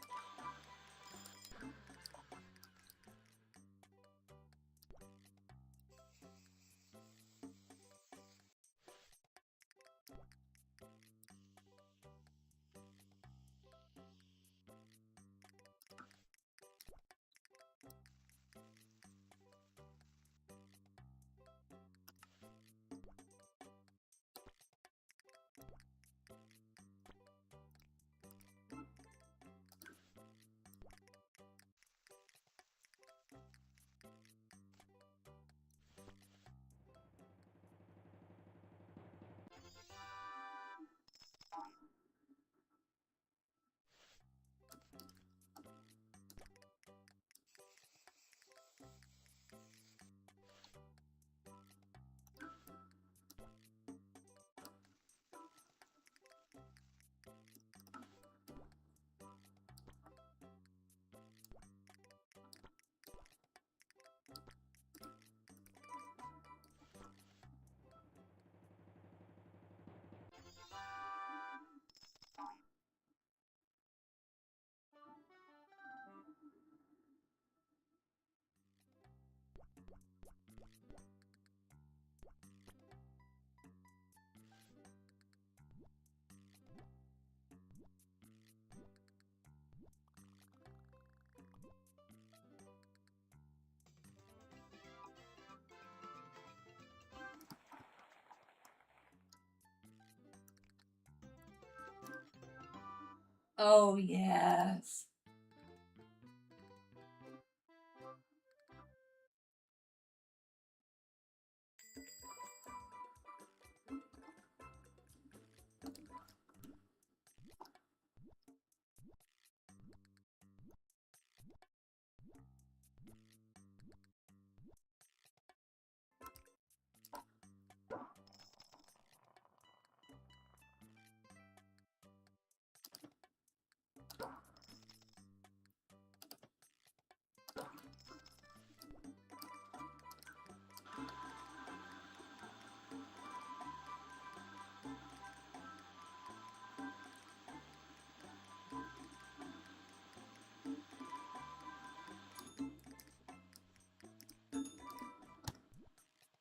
Oh, yes.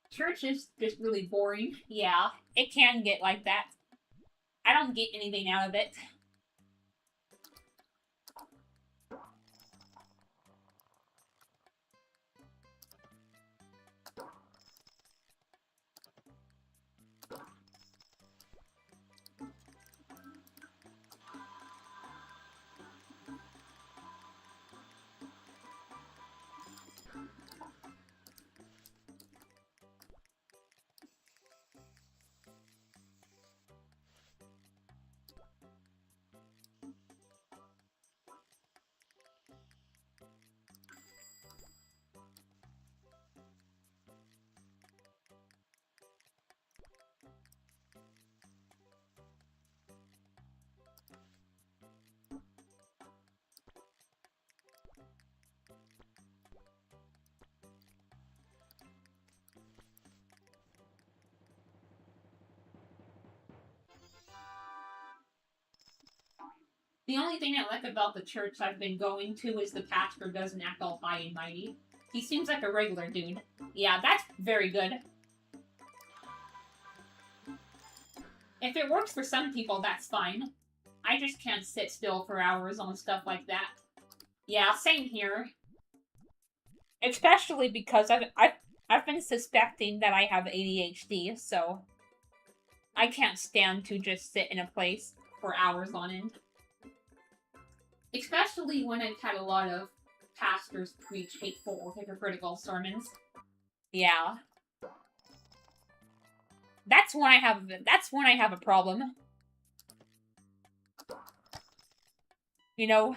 Church is just really boring. Yeah, it can get like that. I don't get anything out of it. The only thing I like about the church I've been going to is the pastor doesn't act all high and mighty. He seems like a regular dude. Yeah, that's very good. If it works for some people, that's fine. I just can't sit still for hours on stuff like that. Yeah, same here. Especially because I've been suspecting that I have ADHD, so I can't stand to just sit in a place for hours on end. Especially when I've had a lot of pastors preach hateful or hypocritical sermons. Yeah. That's when I have a problem. You know,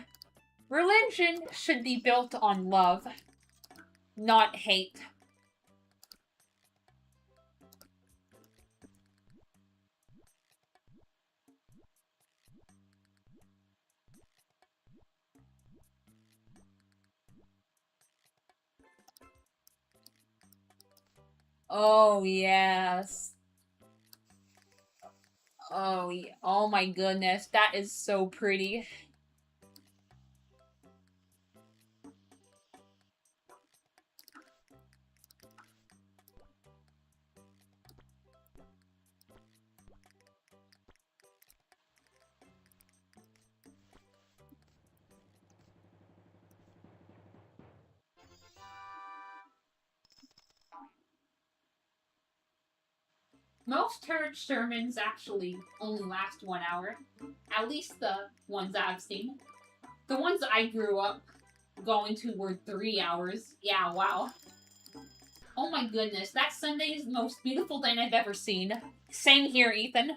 religion should be built on love, not hate. Oh, yes. Oh, oh my goodness, that is so pretty. Most church sermons actually only last 1 hour. At least the ones I've seen. The ones I grew up going to were 3 hours. Yeah, wow. Oh my goodness, that Sunday is the most beautiful thing I've ever seen. Same here, Ethan.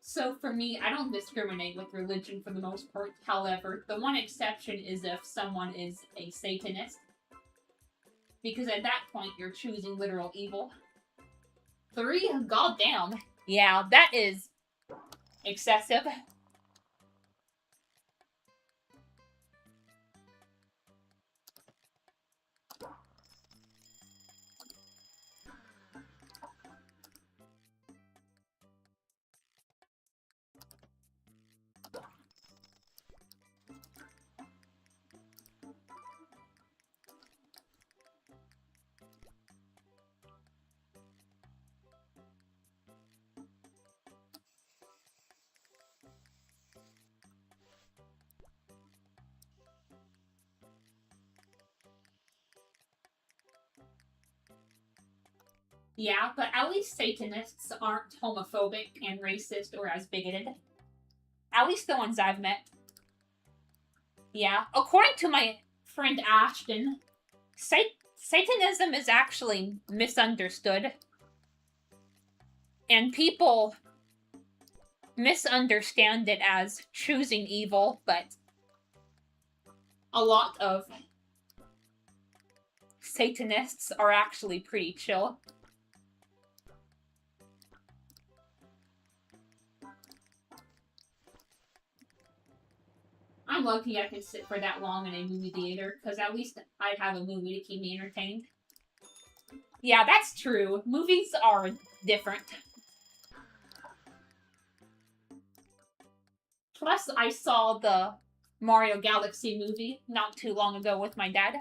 So for me, I don't discriminate with religion for the most part. However, the one exception is if someone is a Satanist. Because at that point, you're choosing literal evil. 3? Goddamn. Yeah, that is excessive. Yeah, but at least Satanists aren't homophobic and racist or as bigoted. At least the ones I've met. Yeah, according to my friend Ashton, Satanism is actually misunderstood. And people misunderstand it as choosing evil, but a lot of Satanists are actually pretty chill. I'm lucky I can sit for that long in a movie theater, because at least I'd have a movie to keep me entertained. Yeah, that's true. Movies are different. Plus, I saw the Mario Galaxy movie not too long ago with my dad.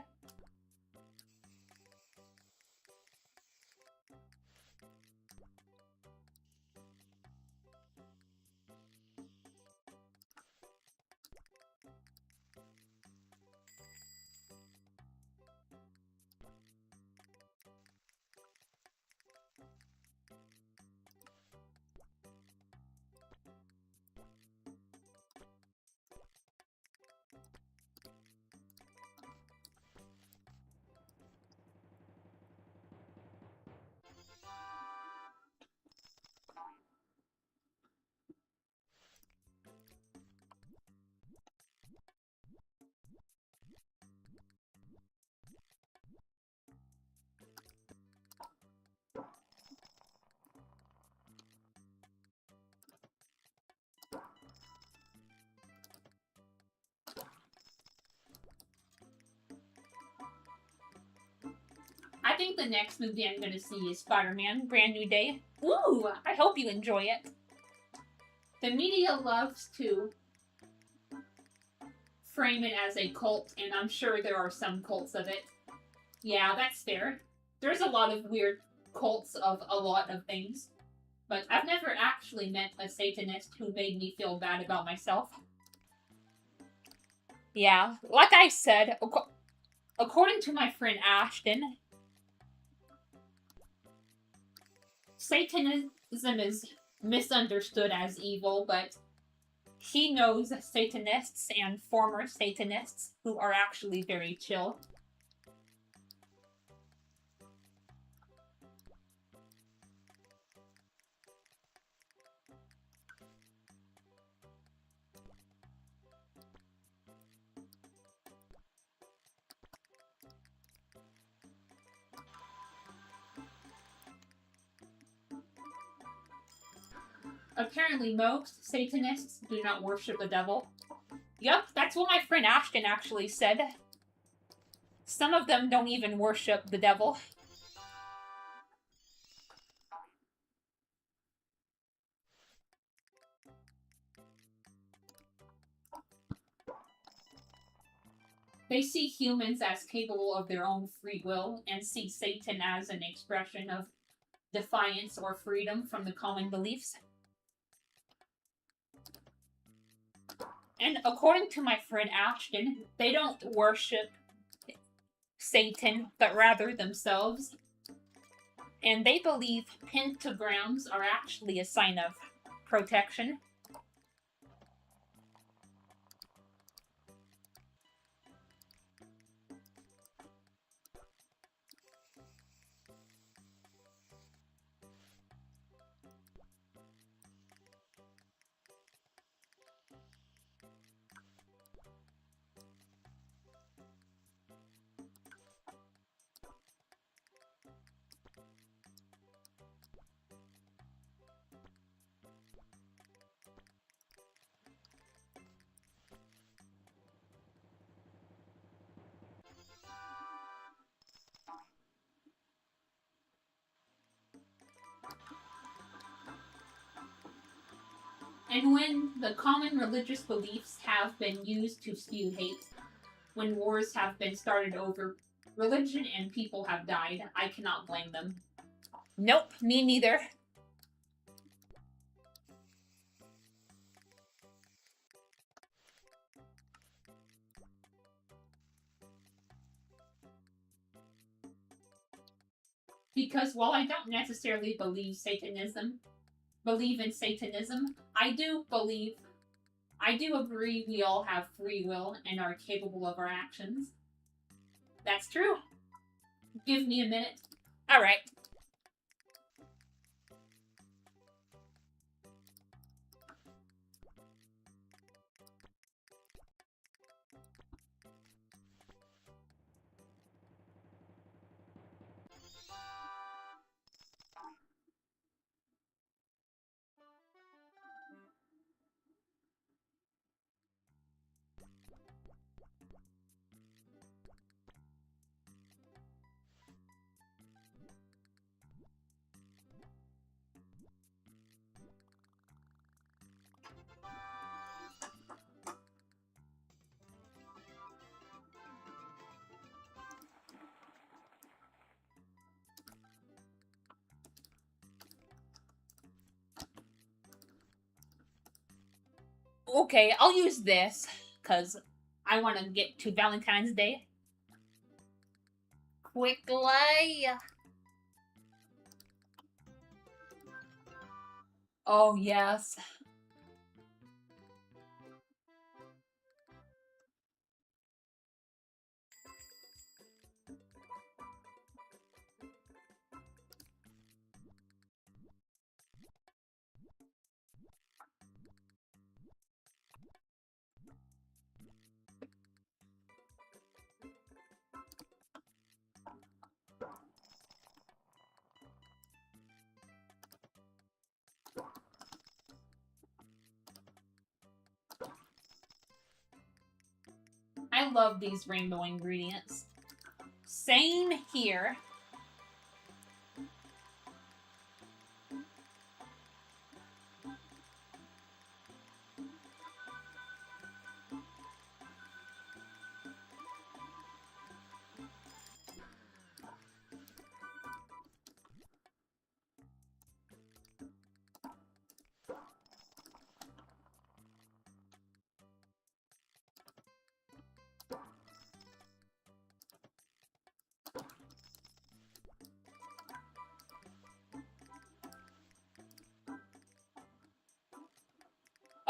I think the next movie I'm going to see is Spider-Man, Brand New Day. Ooh, I hope you enjoy it. The media loves to frame it as a cult, and I'm sure there are some cults of it. Yeah, that's fair. there's a lot of weird cults of a lot of things, but I've never actually met a Satanist who made me feel bad about myself. Yeah, like I said, according to my friend Ashton, Satanism is misunderstood as evil, but he knows Satanists and former Satanists who are actually very chill. Apparently, most Satanists do not worship the devil. Yup, that's what my friend Ashton actually said. Some of them don't even worship the devil. They see humans as capable of their own free will and see Satan as an expression of defiance or freedom from the common beliefs. And according to my friend Ashton, they don't worship Satan, but rather themselves. And they believe pentagrams are actually a sign of protection. And when the common religious beliefs have been used to spew hate, when wars have been started over religion and people have died, I cannot blame them. Nope, me neither. Because while I don't necessarily believe in Satanism, I do agree we all have free will and are capable of our actions. That's true. Give me a minute. Alright. Okay, I'll use this, because I want to get to Valentine's Day. Quickly! Oh, yes. I love these rainbow ingredients. Same here.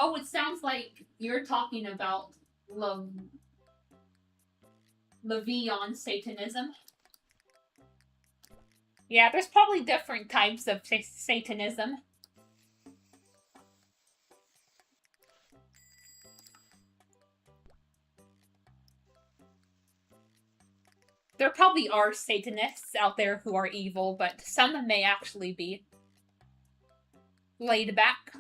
Oh, it sounds like you're talking about Levion Satanism. Yeah, there's probably different types of Satanism. There probably are Satanists out there who are evil, but some may actually be laid back.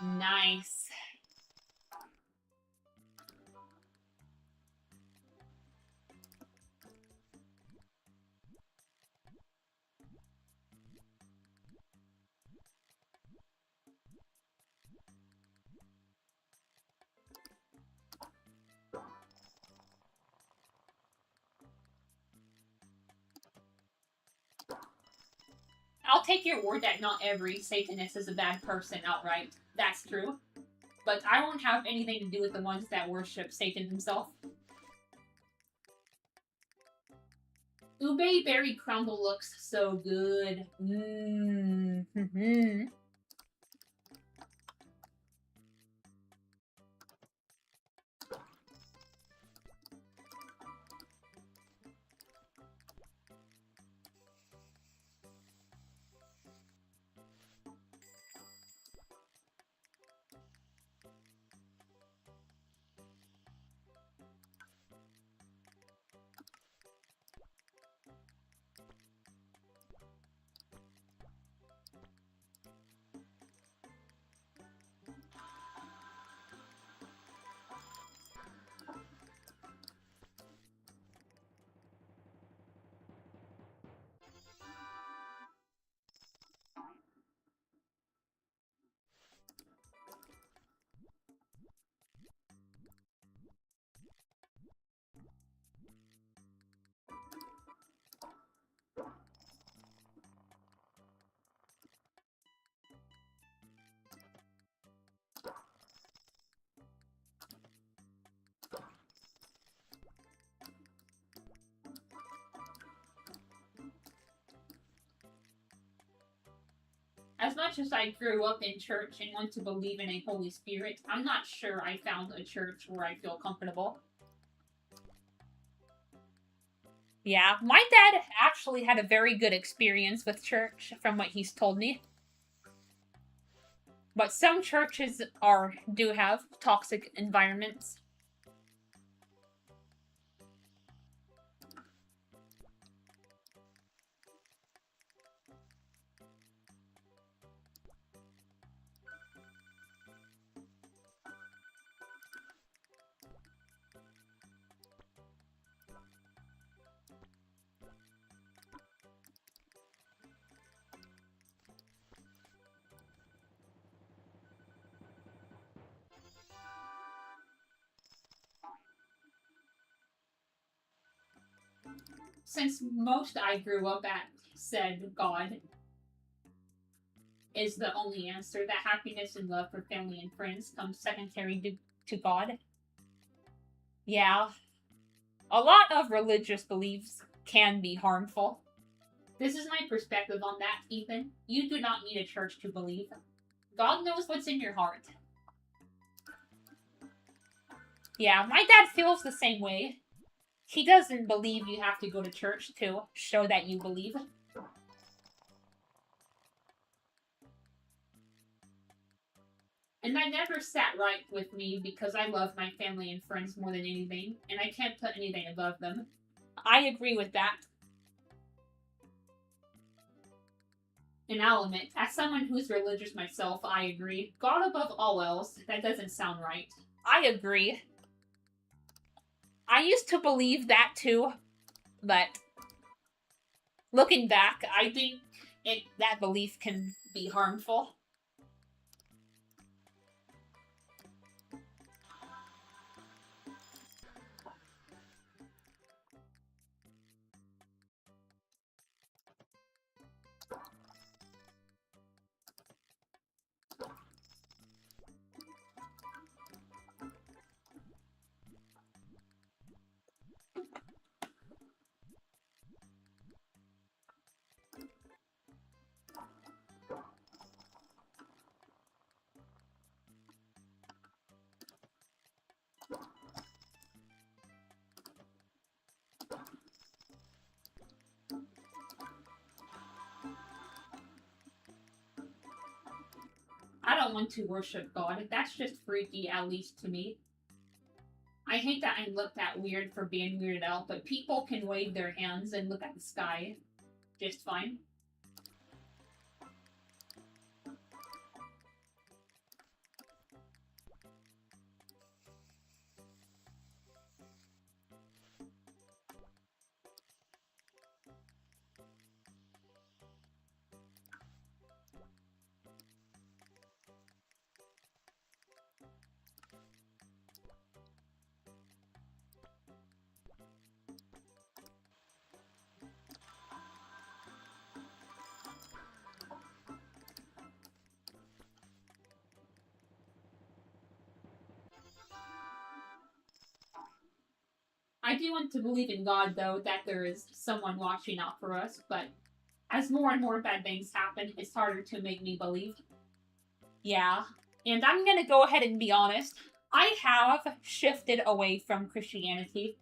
Nice. I'll take your word that not every Satanist is a bad person outright. That's true. But I won't have anything to do with the ones that worship Satan himself. Ube berry crumble looks so good. Mmm. As much as I grew up in church and want to believe in a Holy Spirit, I'm not sure I found a church where I feel comfortable. Yeah, my dad actually had a very good experience with church from what he's told me. But some churches do have toxic environments. Since most I grew up at said God is the only answer, that happiness and love for family and friends comes secondary to God. Yeah, a lot of religious beliefs can be harmful. This is my perspective on that, Ethan. You do not need a church to believe. God knows what's in your heart. Yeah, my dad feels the same way. He doesn't believe you have to go to church to show that you believe. And that never sat right with me because I love my family and friends more than anything, and I can't put anything above them. I agree with that. And I'll admit, as someone who's religious myself, I agree. God above all else, that doesn't sound right. I agree. I used to believe that too, but looking back, I think that belief can be harmful. I don't want to worship God. That's just freaky, at least to me. I hate that I'm looked at weird for being weirded out, but people can wave their hands and look at the sky just fine. I do want to believe in God, though, that there is someone watching out for us, but as more and more bad things happen, it's harder to make me believe. Yeah, and I'm gonna go ahead and be honest. I have shifted away from Christianity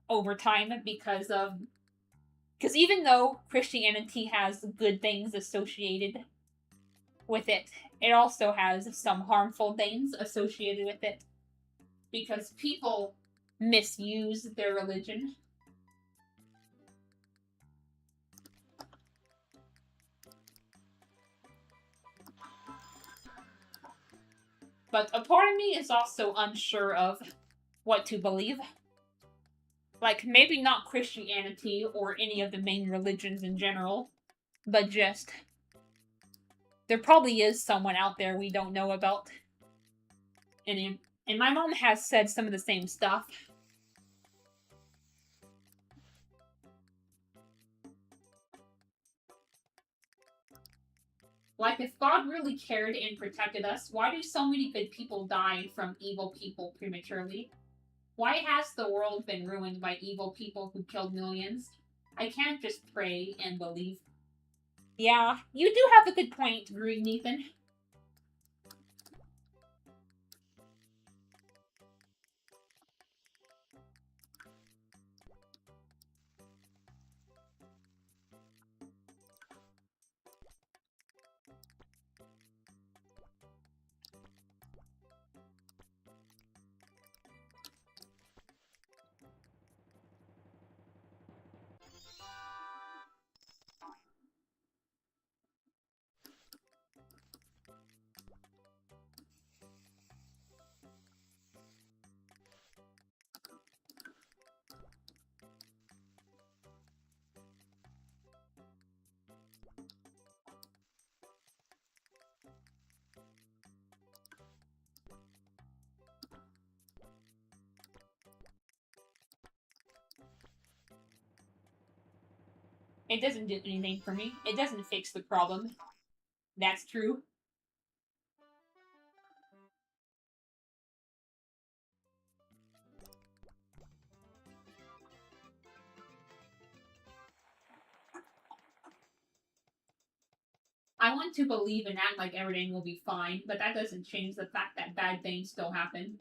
over time because even though Christianity has good things associated with it, it also has some harmful things associated with it because people misuse their religion. But a part of me is also unsure of what to believe. Like, maybe not Christianity or any of the main religions in general, but just there probably is someone out there we don't know about. And my mom has said some of the same stuff. Like, if God really cared and protected us, why do so many good people die from evil people prematurely? Why has the world been ruined by evil people who killed millions? I can't just pray and believe. Yeah, you do have a good point, Green Nathan. It doesn't do anything for me. It doesn't fix the problem. That's true. I want to believe and act like everything will be fine, but that doesn't change the fact that bad things still happen.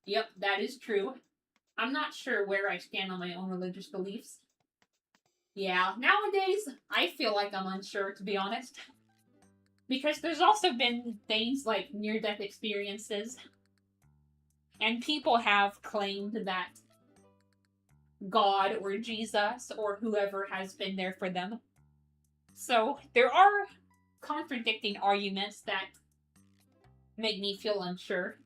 Yep, that is true. I'm not sure where I stand on my own religious beliefs. Yeah, nowadays, I feel like I'm unsure, to be honest. Because there's also been things like near-death experiences, and people have claimed that God or Jesus or whoever has been there for them. So there are contradicting arguments that make me feel unsure.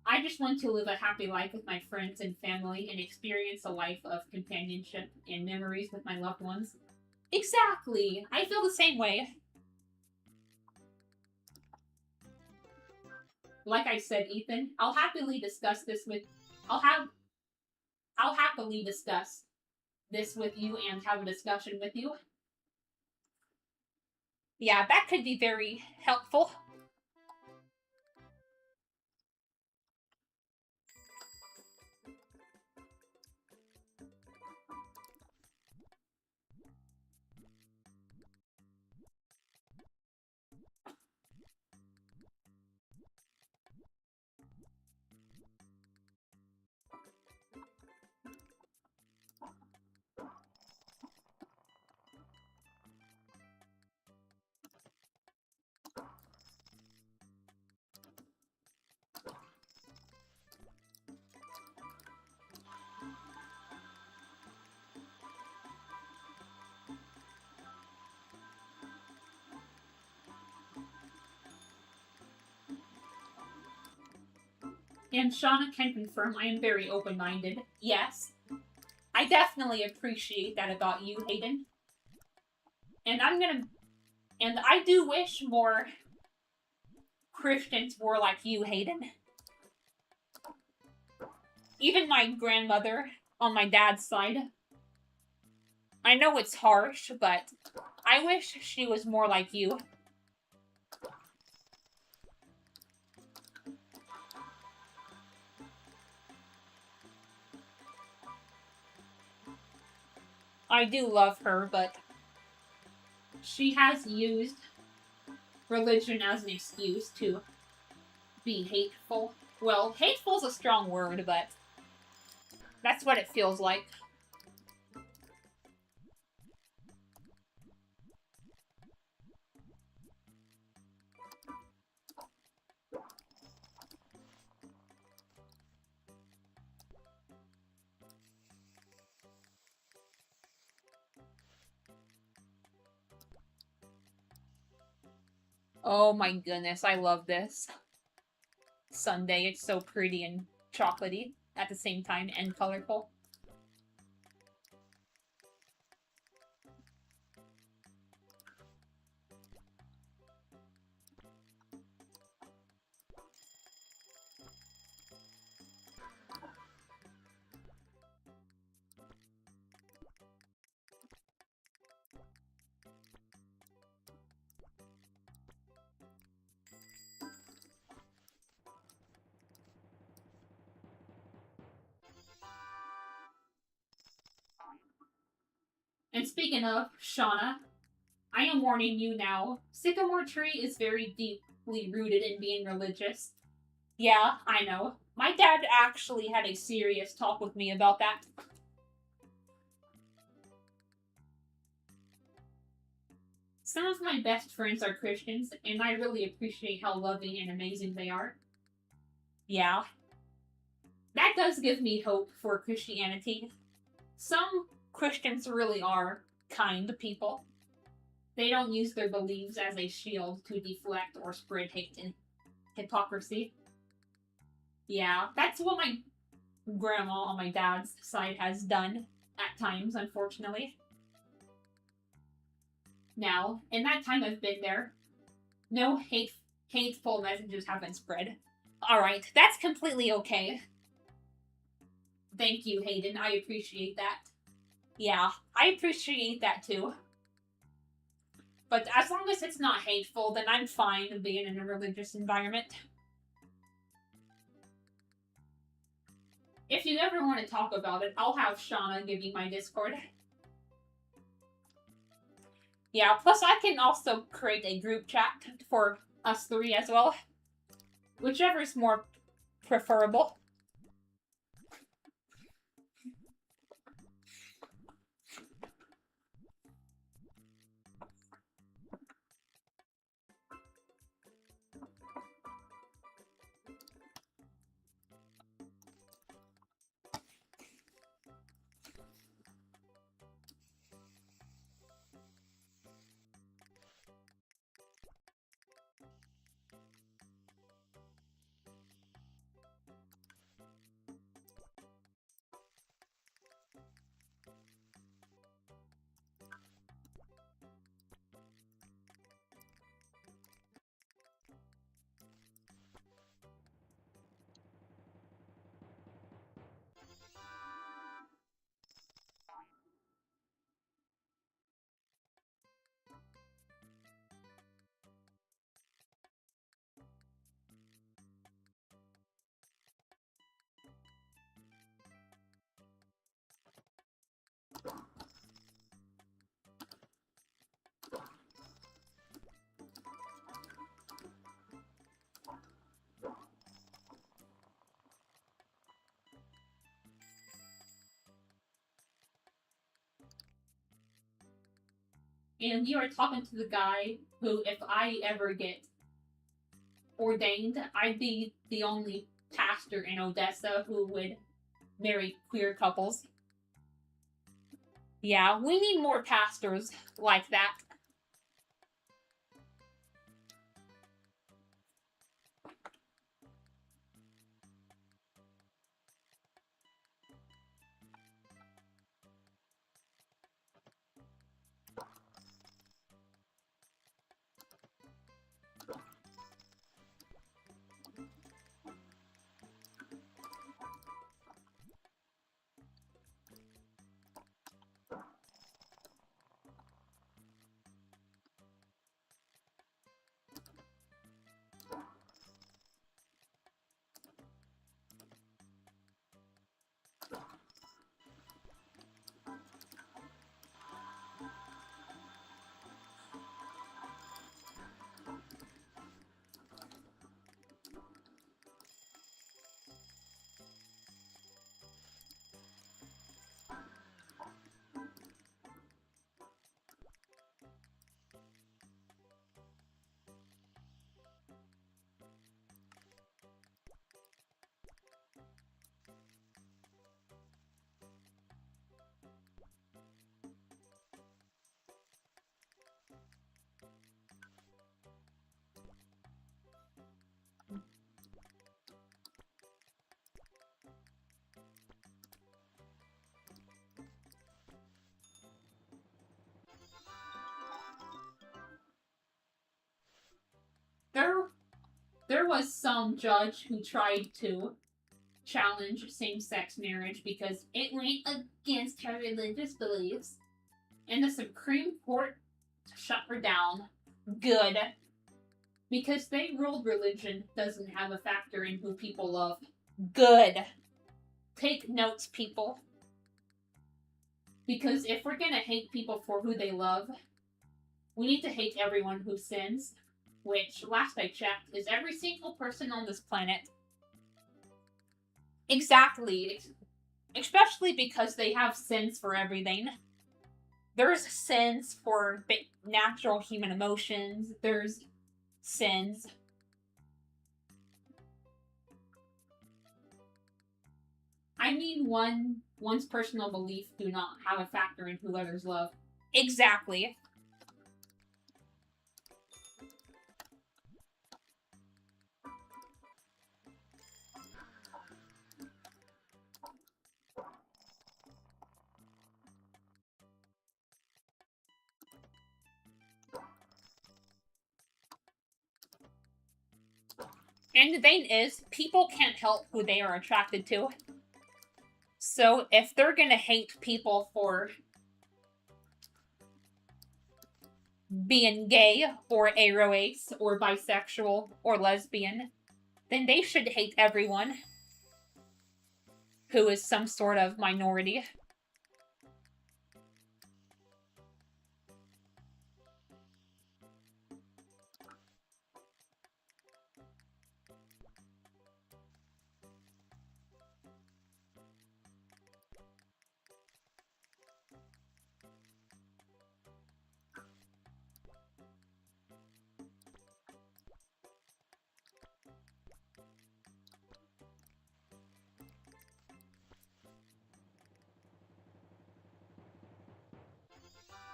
I just want to live a happy life with my friends and family and experience a life of companionship and memories with my loved ones. Exactly! I feel the same way. Like I said, Ethan, I'll happily discuss this with I'll happily discuss this with you and have a discussion with you. Yeah, that could be very helpful. And Shauna can confirm I am very open-minded. Yes. I definitely appreciate that about you, Hayden. And I do wish more Christians were like you, Hayden. Even my grandmother on my dad's side. I know it's harsh, but I wish she was more like you. I do love her, but she has used religion as an excuse to be hateful. Well, hateful's a strong word, but that's what it feels like. Oh my goodness, I love this sundae. It's so pretty and chocolatey at the same time and colorful. And speaking of Shauna, I am warning you now. Sycamore Tree is very deeply rooted in being religious. Yeah, I know. My dad actually had a serious talk with me about that. Some of my best friends are Christians, and I really appreciate how loving and amazing they are. Yeah. That does give me hope for Christianity. Some Christians really are kind people. They don't use their beliefs as a shield to deflect or spread hate and hypocrisy. Yeah, that's what my grandma on my dad's side has done at times, unfortunately. Now, in that time I've been there, no hateful messages have been spread. Alright, that's completely okay. Thank you, Hayden. I appreciate that. Yeah, I appreciate that too. But as long as it's not hateful, then I'm fine being in a religious environment. If you ever want to talk about it, I'll have Shauna give you my Discord. Yeah, plus I can also create a group chat for us three as well. Whichever is more preferable. And you are talking to the guy who, if I ever get ordained, I'd be the only pastor in Odessa who would marry queer couples. Yeah, we need more pastors like that. There was some judge who tried to challenge same-sex marriage because it went against her religious beliefs, and the Supreme Court shut her down. Good. Because they ruled religion doesn't have a factor in who people love. Good. Take notes, people. Because if we're gonna hate people for who they love, we need to hate everyone who sins, which, last I checked, is every single person on this planet. Exactly. Especially because they have sins for everything. There's sins for natural human emotions. There's sins. I mean, one's personal belief do not have a factor in who others love. Exactly. And the thing is, people can't help who they are attracted to. So if they're gonna hate people for being gay, or aroace, or bisexual, or lesbian, then they should hate everyone who is some sort of minority.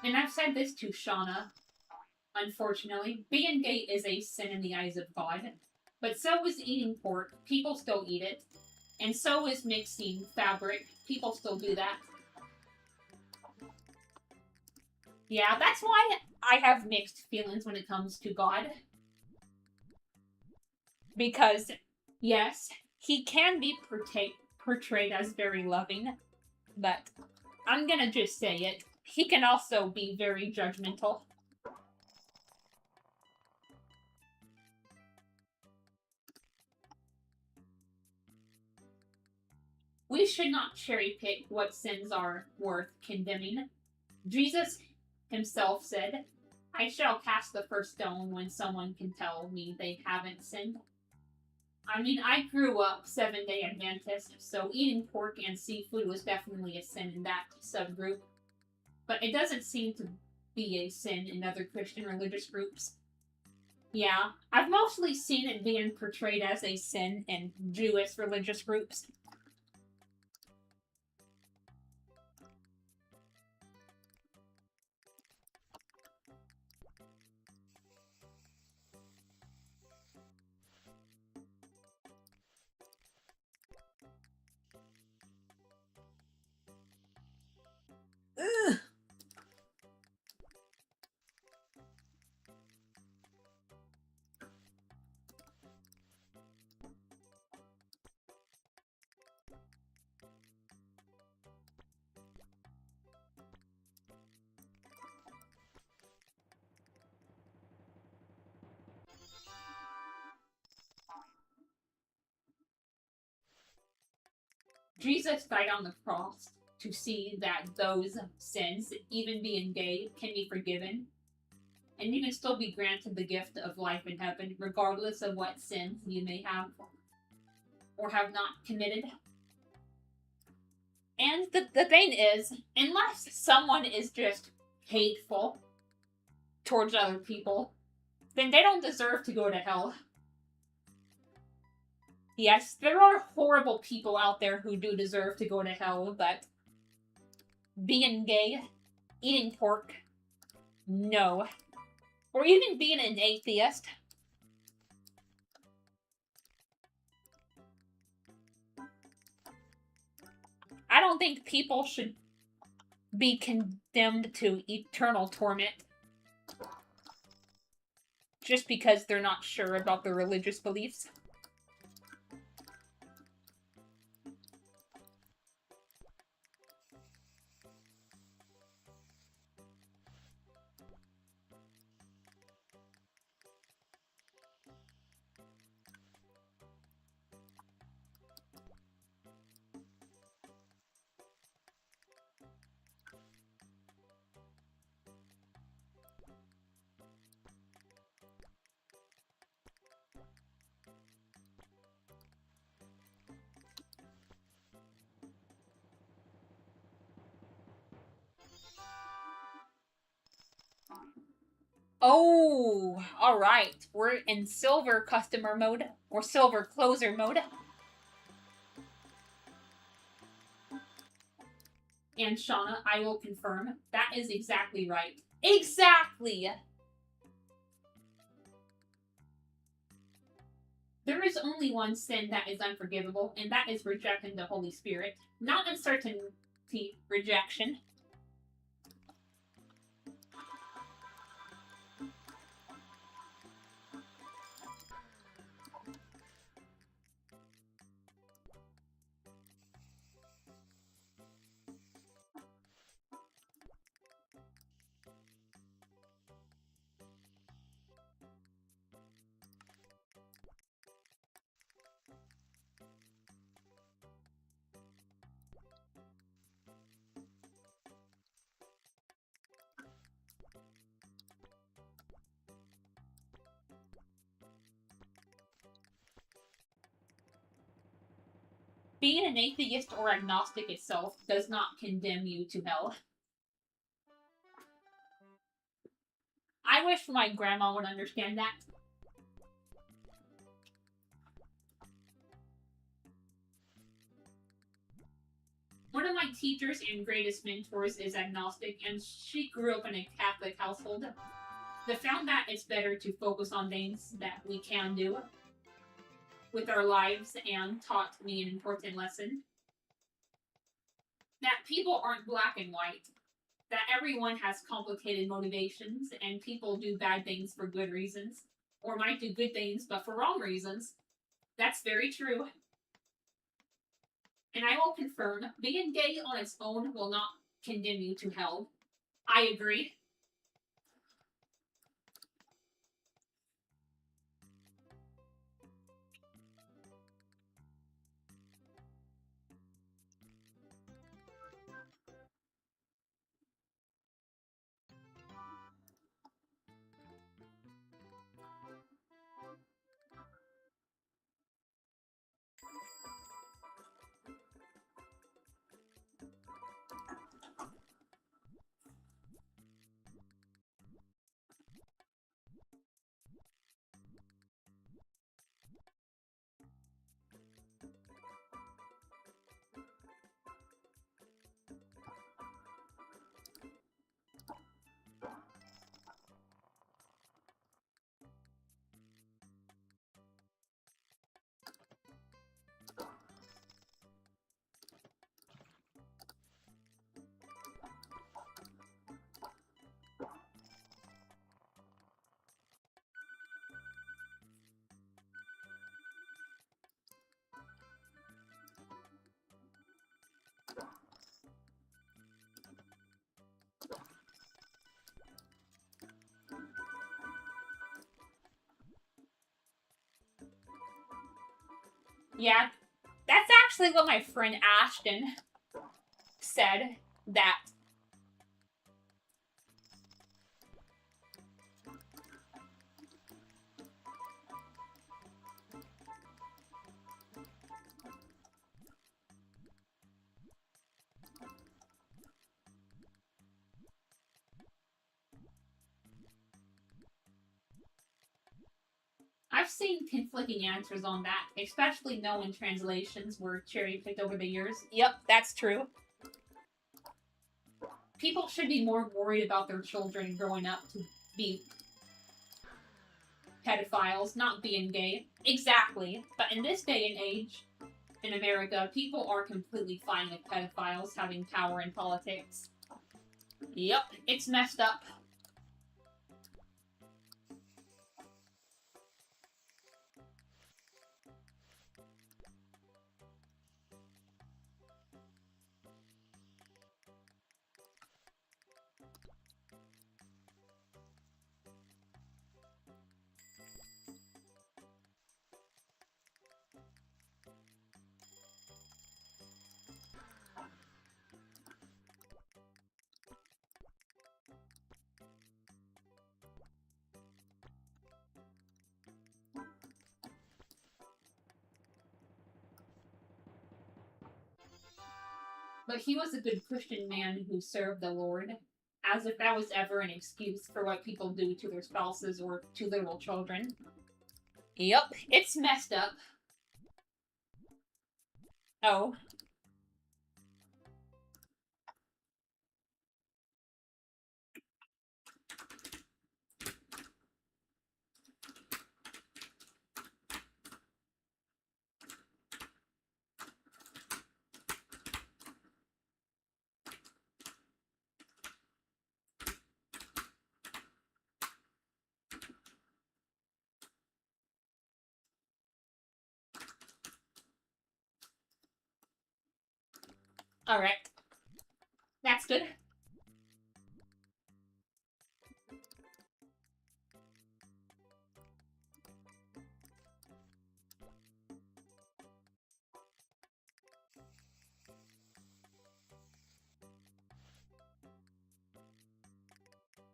And I've said this to Shauna, unfortunately. Being gay is a sin in the eyes of God. But so is eating pork. People still eat it. And so is mixing fabric. People still do that. Yeah, that's why I have mixed feelings when it comes to God. Because, yes, he can be portrayed as very loving, but I'm gonna just say it. He can also be very judgmental. We should not cherry pick what sins are worth condemning. Jesus himself said, I shall cast the first stone when someone can tell me they haven't sinned. I mean, I grew up Seventh-day Adventist, so eating pork and seafood was definitely a sin in that subgroup. But it doesn't seem to be a sin in other Christian religious groups. Yeah, I've mostly seen it being portrayed as a sin in Jewish religious groups. Ugh. Jesus died on the cross to see that those sins, even being gay, can be forgiven. And you can still be granted the gift of life in heaven, regardless of what sins you may have or have not committed. And the thing is, unless someone is just hateful towards other people, then they don't deserve to go to hell. Yes, there are horrible people out there who do deserve to go to hell, but being gay, eating pork, no. Or even being an atheist. I don't think people should be condemned to eternal torment just because they're not sure about their religious beliefs. Oh, alright. We're in silver customer mode, or silver closer mode. And Shauna, I will confirm, that is exactly right. Exactly! There is only one sin that is unforgivable, and that is rejecting the Holy Spirit. Not uncertainty rejection. Being an atheist or agnostic itself does not condemn you to hell. I wish my grandma would understand that. One of my my teachers and greatest mentors is agnostic, and she grew up in a Catholic household. They found that it's better to focus on things that we can do with our lives and taught me an important lesson. That people aren't black and white. That everyone has complicated motivations and people do bad things for good reasons. Or might do good things but for wrong reasons. That's very true. And I will confirm, being gay on its own will not condemn you to hell. I agree. Yeah, that's actually what my friend Ashton said. That I've seen conflicting answers on that, especially knowing translations were cherry picked over the years. Yep, that's true. People should be more worried about their children growing up to be pedophiles, not being gay. Exactly. But in this day and age, in America, people are completely fine with pedophiles having power in politics. Yep, it's messed up. But he was a good Christian man who served the Lord, as if that was ever an excuse for what people do to their spouses or to little children. Yep, it's messed up. Oh. Alright. That's good.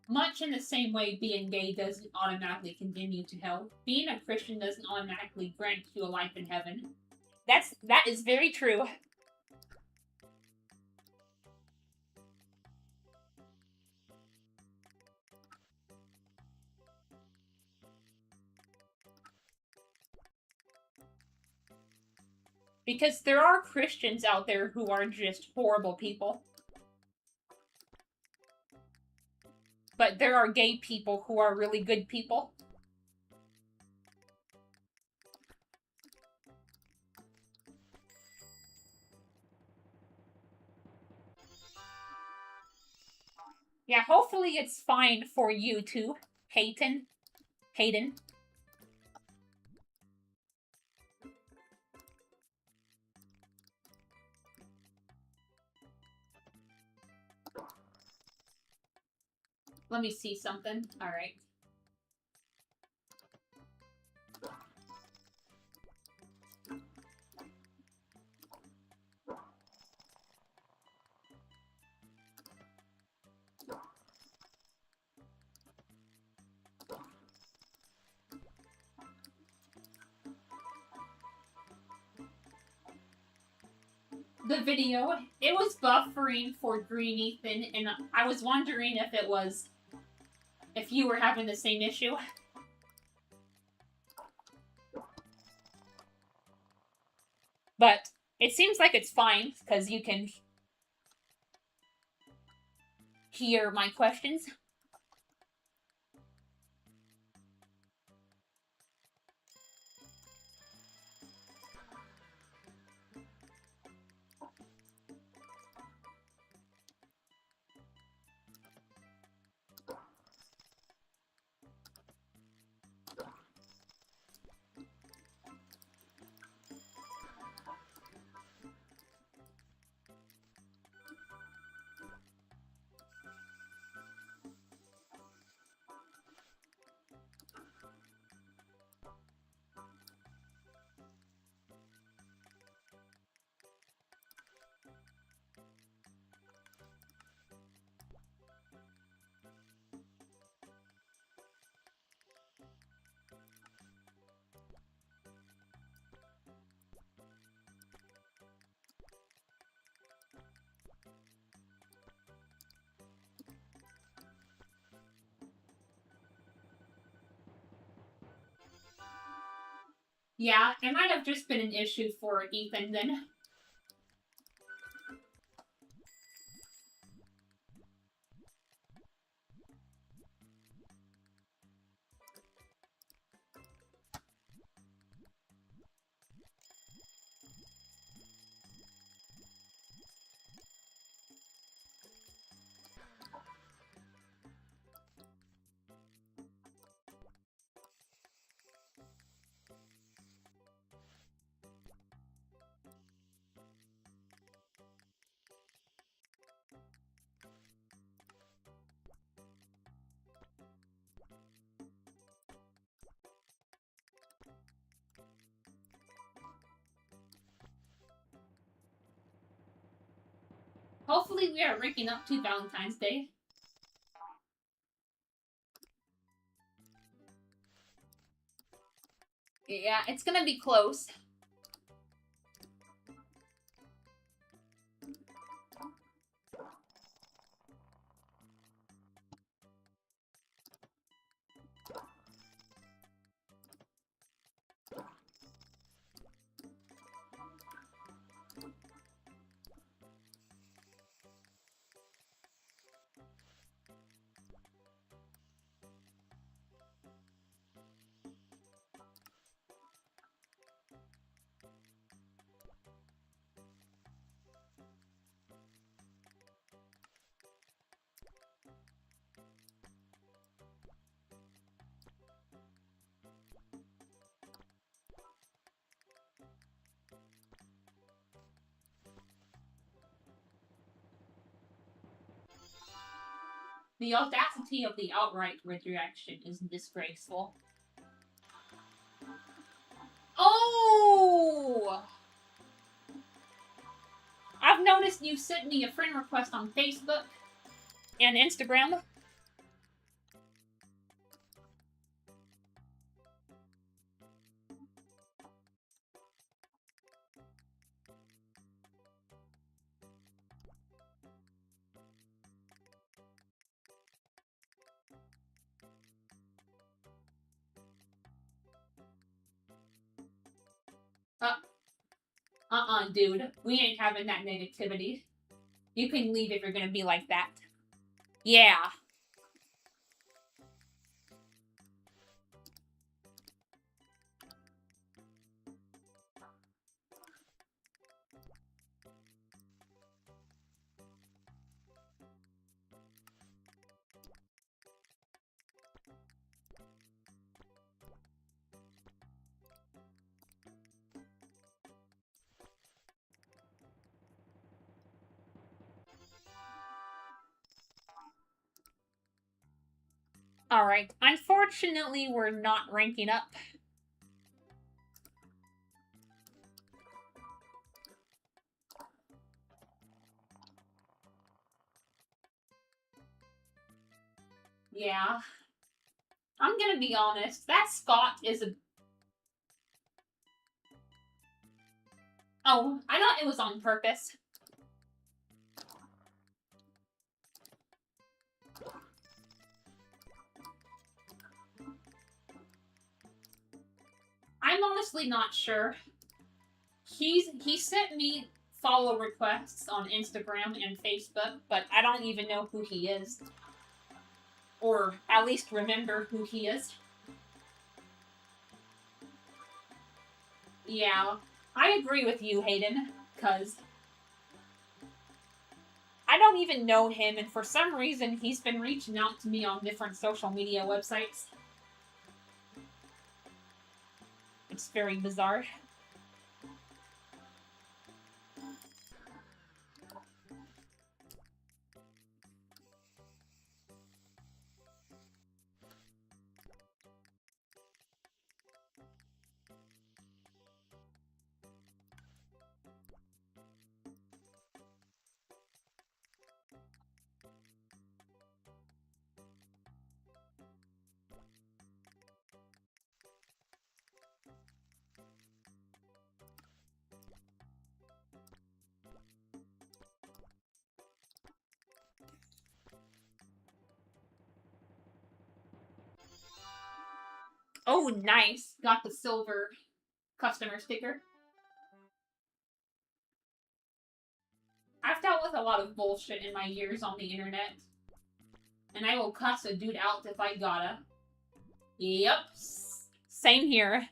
Much in the same way being gay doesn't automatically condemn you to hell, being a Christian doesn't automatically grant you a life in heaven. That is very true. Because there are Christians out there who are just horrible people. But there are gay people who are really good people. Yeah, hopefully it's fine for you too, Hayden. Let me see something. Alright. The video, it was buffering for Green Ethan, and I was wondering if you were having the same issue. But it seems like it's fine, because you can hear my questions. Yeah, it might have just been an issue for Ethan then. Hopefully we are ranking up to Valentine's Day. Yeah, it's gonna be close. The audacity of the outright rejection is disgraceful. Oh! I've noticed you sent me a friend request on Facebook and Instagram. Dude. We ain't having that negativity. You can leave if you're gonna be like that. Yeah. Alright, unfortunately, we're not ranking up. Yeah. I'm gonna be honest, that Scott is a... Oh, I thought it was on purpose. I'm honestly not sure. He sent me follow requests on Instagram and Facebook, but I don't even know who he is. Or at least remember who he is. Yeah, I agree with you, Hayden, because I don't even know him, and for some reason he's been reaching out to me on different social media websites. It's very bizarre. Oh, nice. Got the silver customer sticker. I've dealt with a lot of bullshit in my years on the internet. And I will cuss a dude out if I gotta. Yep. Same here.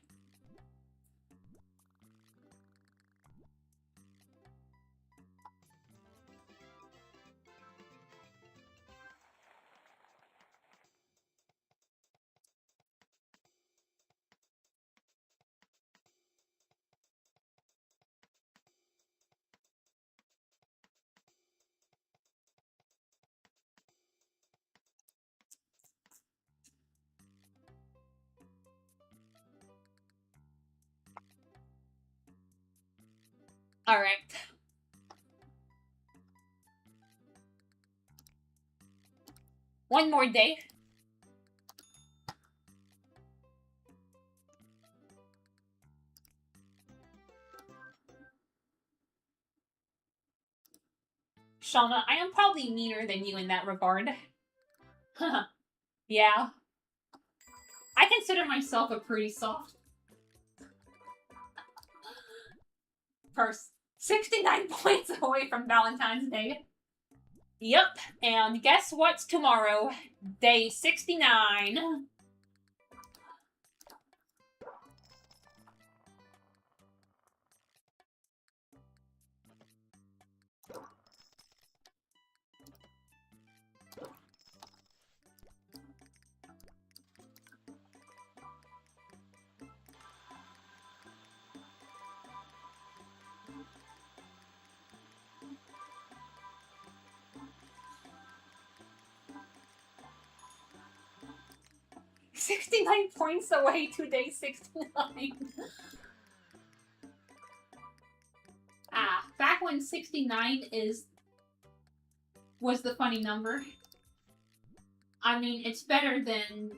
Alright. One more day. Shauna, I am probably meaner than you in that regard. Yeah. I consider myself a pretty soft person. 69 points away from Valentine's Day. Yep, and guess what's tomorrow? Day 69. $69 points away to day 69. Back when 69 was the funny number. I mean, it's better than...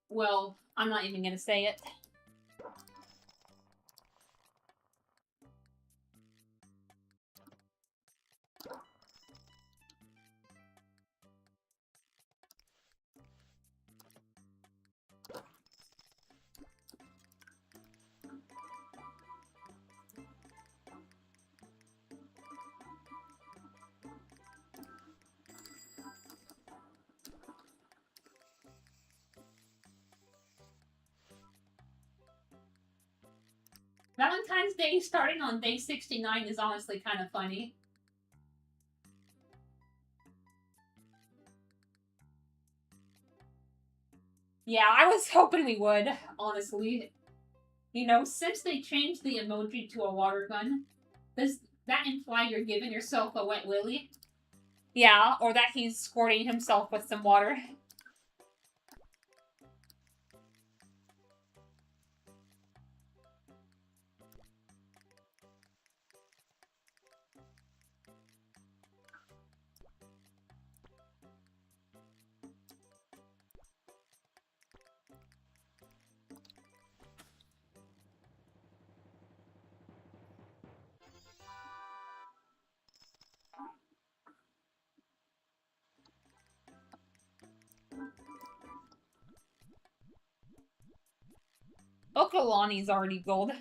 Well, I'm not even gonna say it. Valentine's Day starting on day 69 is honestly kind of funny. Yeah, I was hoping we would, honestly. You know, since they changed the emoji to a water gun, does that imply you're giving yourself a wet willy? Yeah, or that he's squirting himself with some water. Okalani's already gold.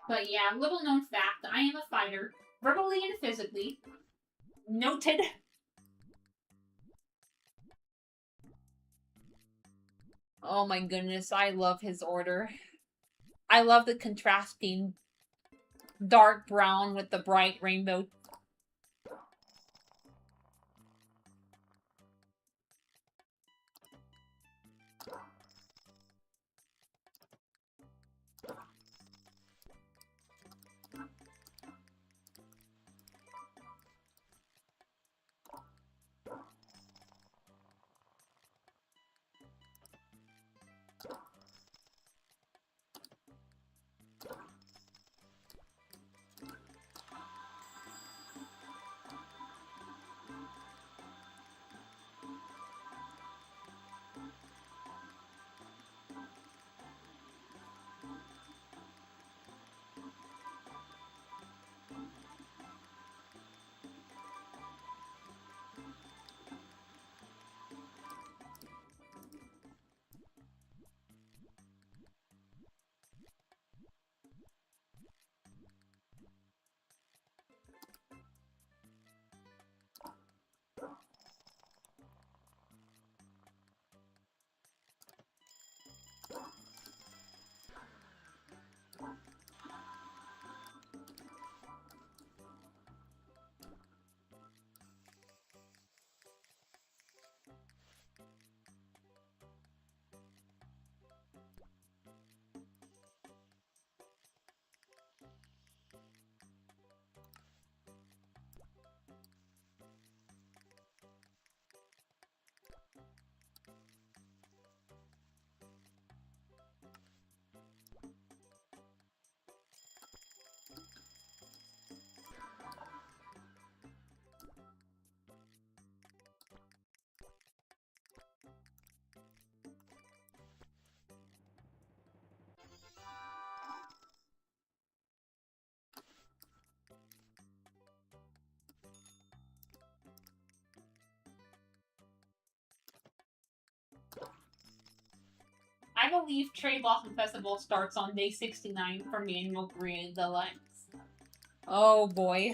But yeah, little known fact, I am a fighter, verbally and physically. Noted. Oh my goodness, I love his order. I love the contrasting dark brown with the bright rainbow. I believe Cherry Blossom Festival starts on day 69 for Manual Freezeria Deluxe. Oh boy.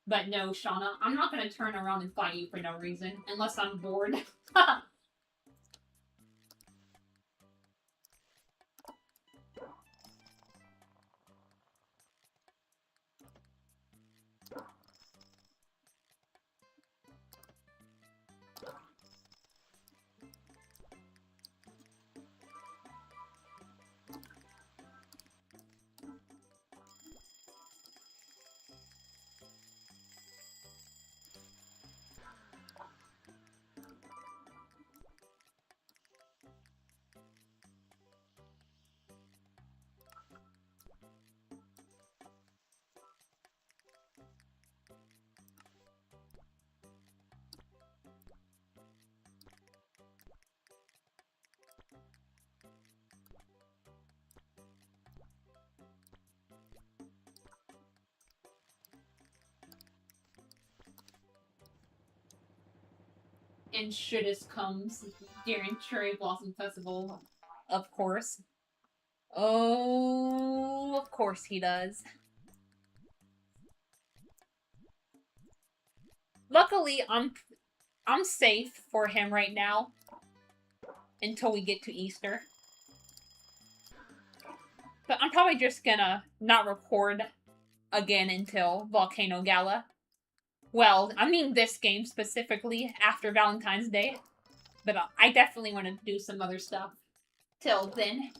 But no, Shauna, I'm not gonna turn around and fight you for no reason, unless I'm bored. And shouldest comes during Cherry Blossom Festival, of course. Oh, of course he does. Luckily, I'm safe for him right now until we get to Easter. But I'm probably just gonna not record again until Volcano Gala. Well, I mean this game specifically after Valentine's Day. But I definitely want to do some other stuff till then.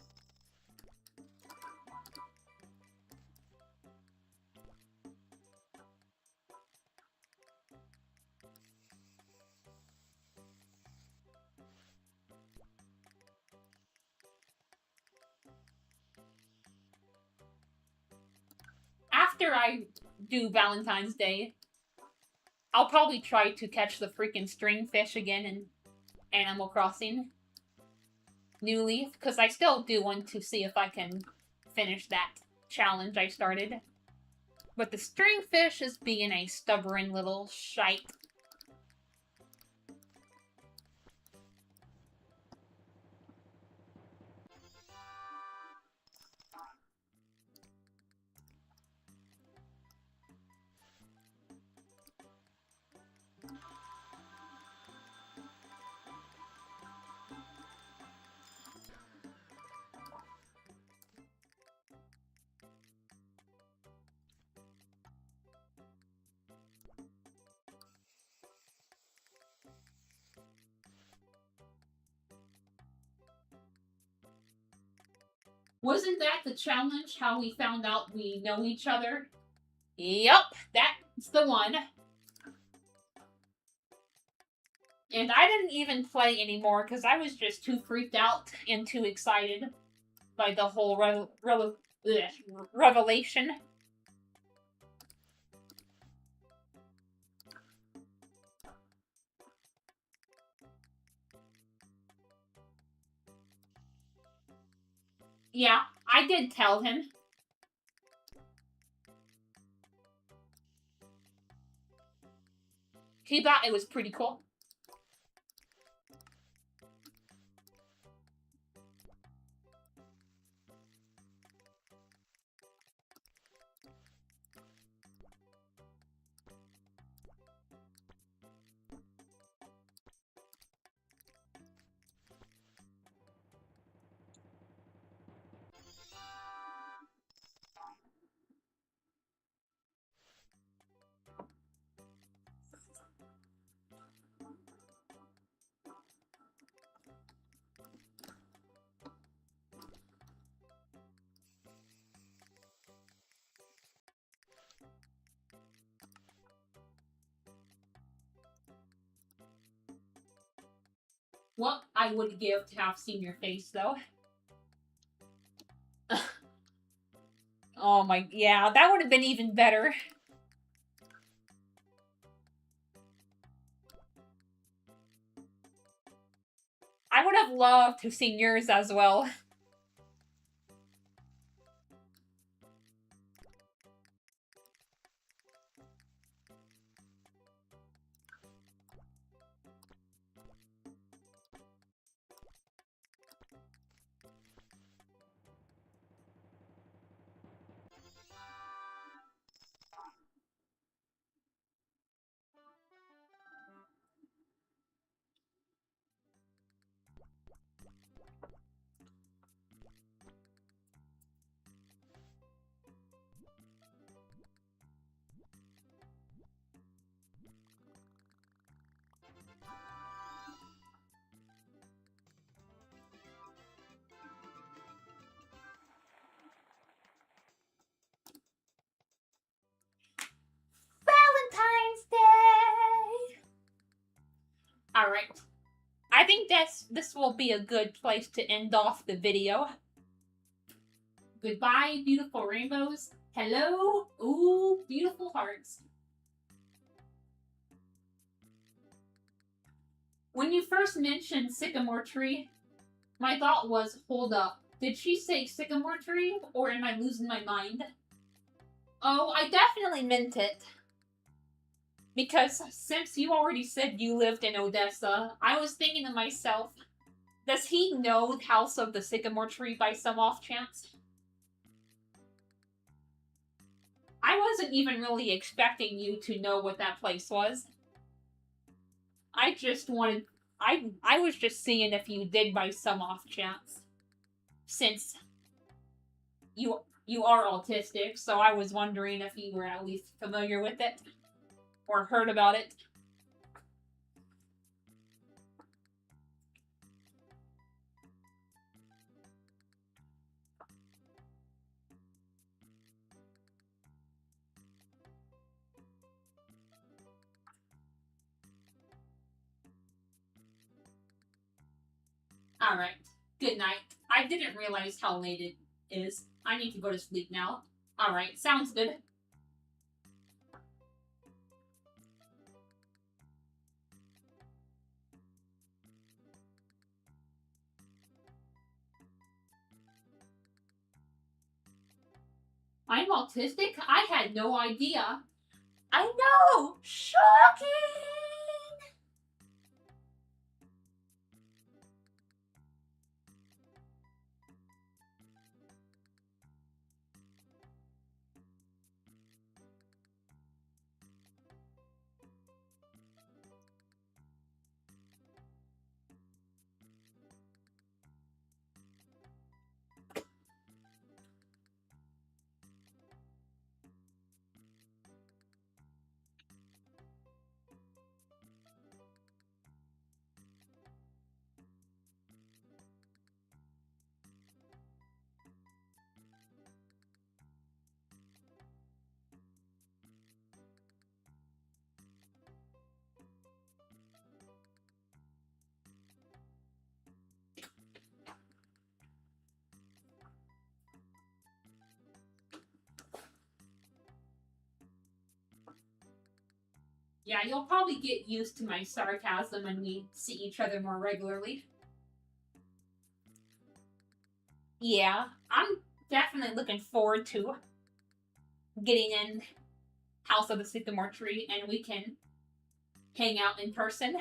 After I do Valentine's Day, I'll probably try to catch the freaking stringfish again in Animal Crossing New Leaf, because I still do want to see if I can finish that challenge I started. But the stringfish is being a stubborn little shite. Wasn't that the challenge, how we found out we know each other? Yup, that's the one. And I didn't even play anymore because I was just too freaked out and too excited by the whole revelation. Yeah, I did tell him. He thought it was pretty cool. What I would give to have seen your face, though. Oh my, yeah, that would have been even better. I would have loved to have seen yours as well. Valentine's Day! Alright. I think this will be a good place to end off the video. Goodbye, beautiful rainbows. Hello. Ooh, beautiful hearts. When you first mentioned sycamore tree, my thought was, hold up. Did she say sycamore tree, or am I losing my mind? Oh, I definitely meant it. Because since you already said you lived in Odessa, I was thinking to myself, does he know the House of the Sycamore Tree by some off chance? I wasn't even really expecting you to know what that place was. I just wanted. I was just seeing if you did by some off chance. Since you are autistic, so I was wondering if you were at least familiar with it or heard about it. Alright. Good night. I didn't realize how late it is. I need to go to sleep now. Alright, sounds good. I'm autistic? I had no idea. I know! Shocking! Yeah, you'll probably get used to my sarcasm when we see each other more regularly. Yeah, I'm definitely looking forward to getting in House of the Sycamore Tree and we can hang out in person.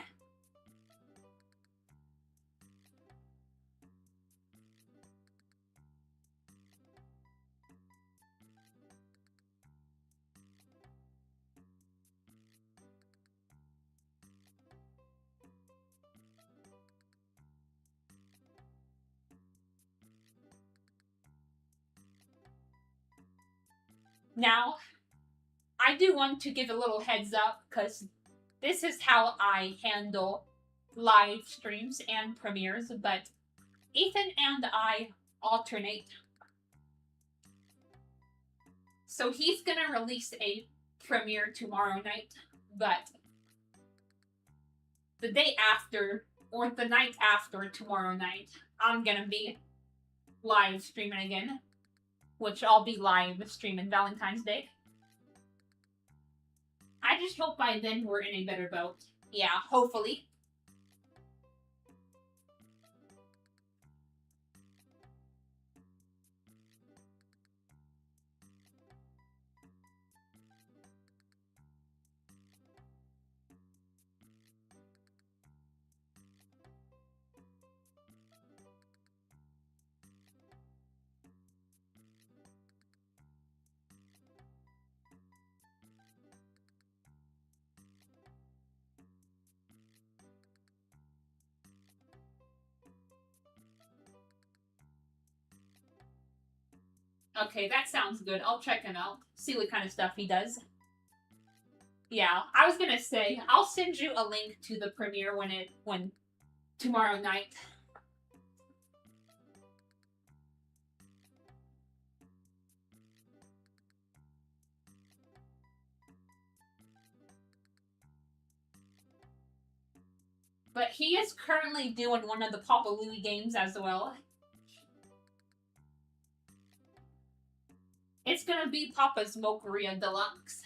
Now, I do want to give a little heads up because this is how I handle live streams and premieres, but Ethan and I alternate. So he's gonna release a premiere tomorrow night, but the day after, or the night after tomorrow night, I'm gonna be live streaming again, which I'll be live streaming Valentine's Day. I just hope by then we're in a better boat. Yeah, hopefully. Okay, that sounds good. I'll check him out. See what kind of stuff he does. Yeah, I was gonna say, I'll send you a link to the premiere when tomorrow night. But he is currently doing one of the Papa Louie games as well. It's gonna be Papa's Mocharia Deluxe.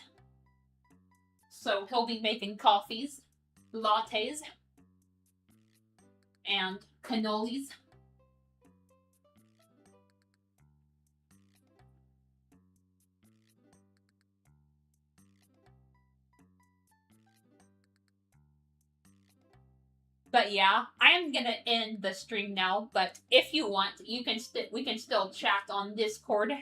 So he'll be making coffees, lattes, and cannolis. But yeah, I am gonna end the stream now. But if you want, you can we can still chat on Discord.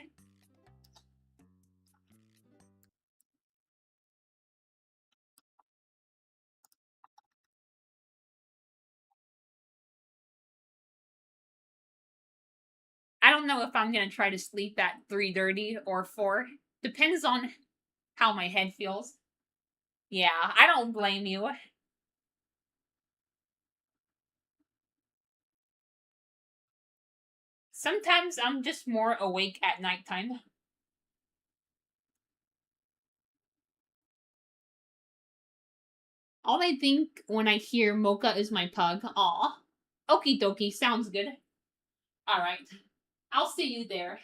I don't know if I'm gonna try to sleep at 3:30 or 4. Depends on how my head feels. Yeah, I don't blame you. Sometimes I'm just more awake at nighttime. All I think when I hear Mocha is my pug. Aw. Okie dokie, sounds good. Alright. I'll see you there.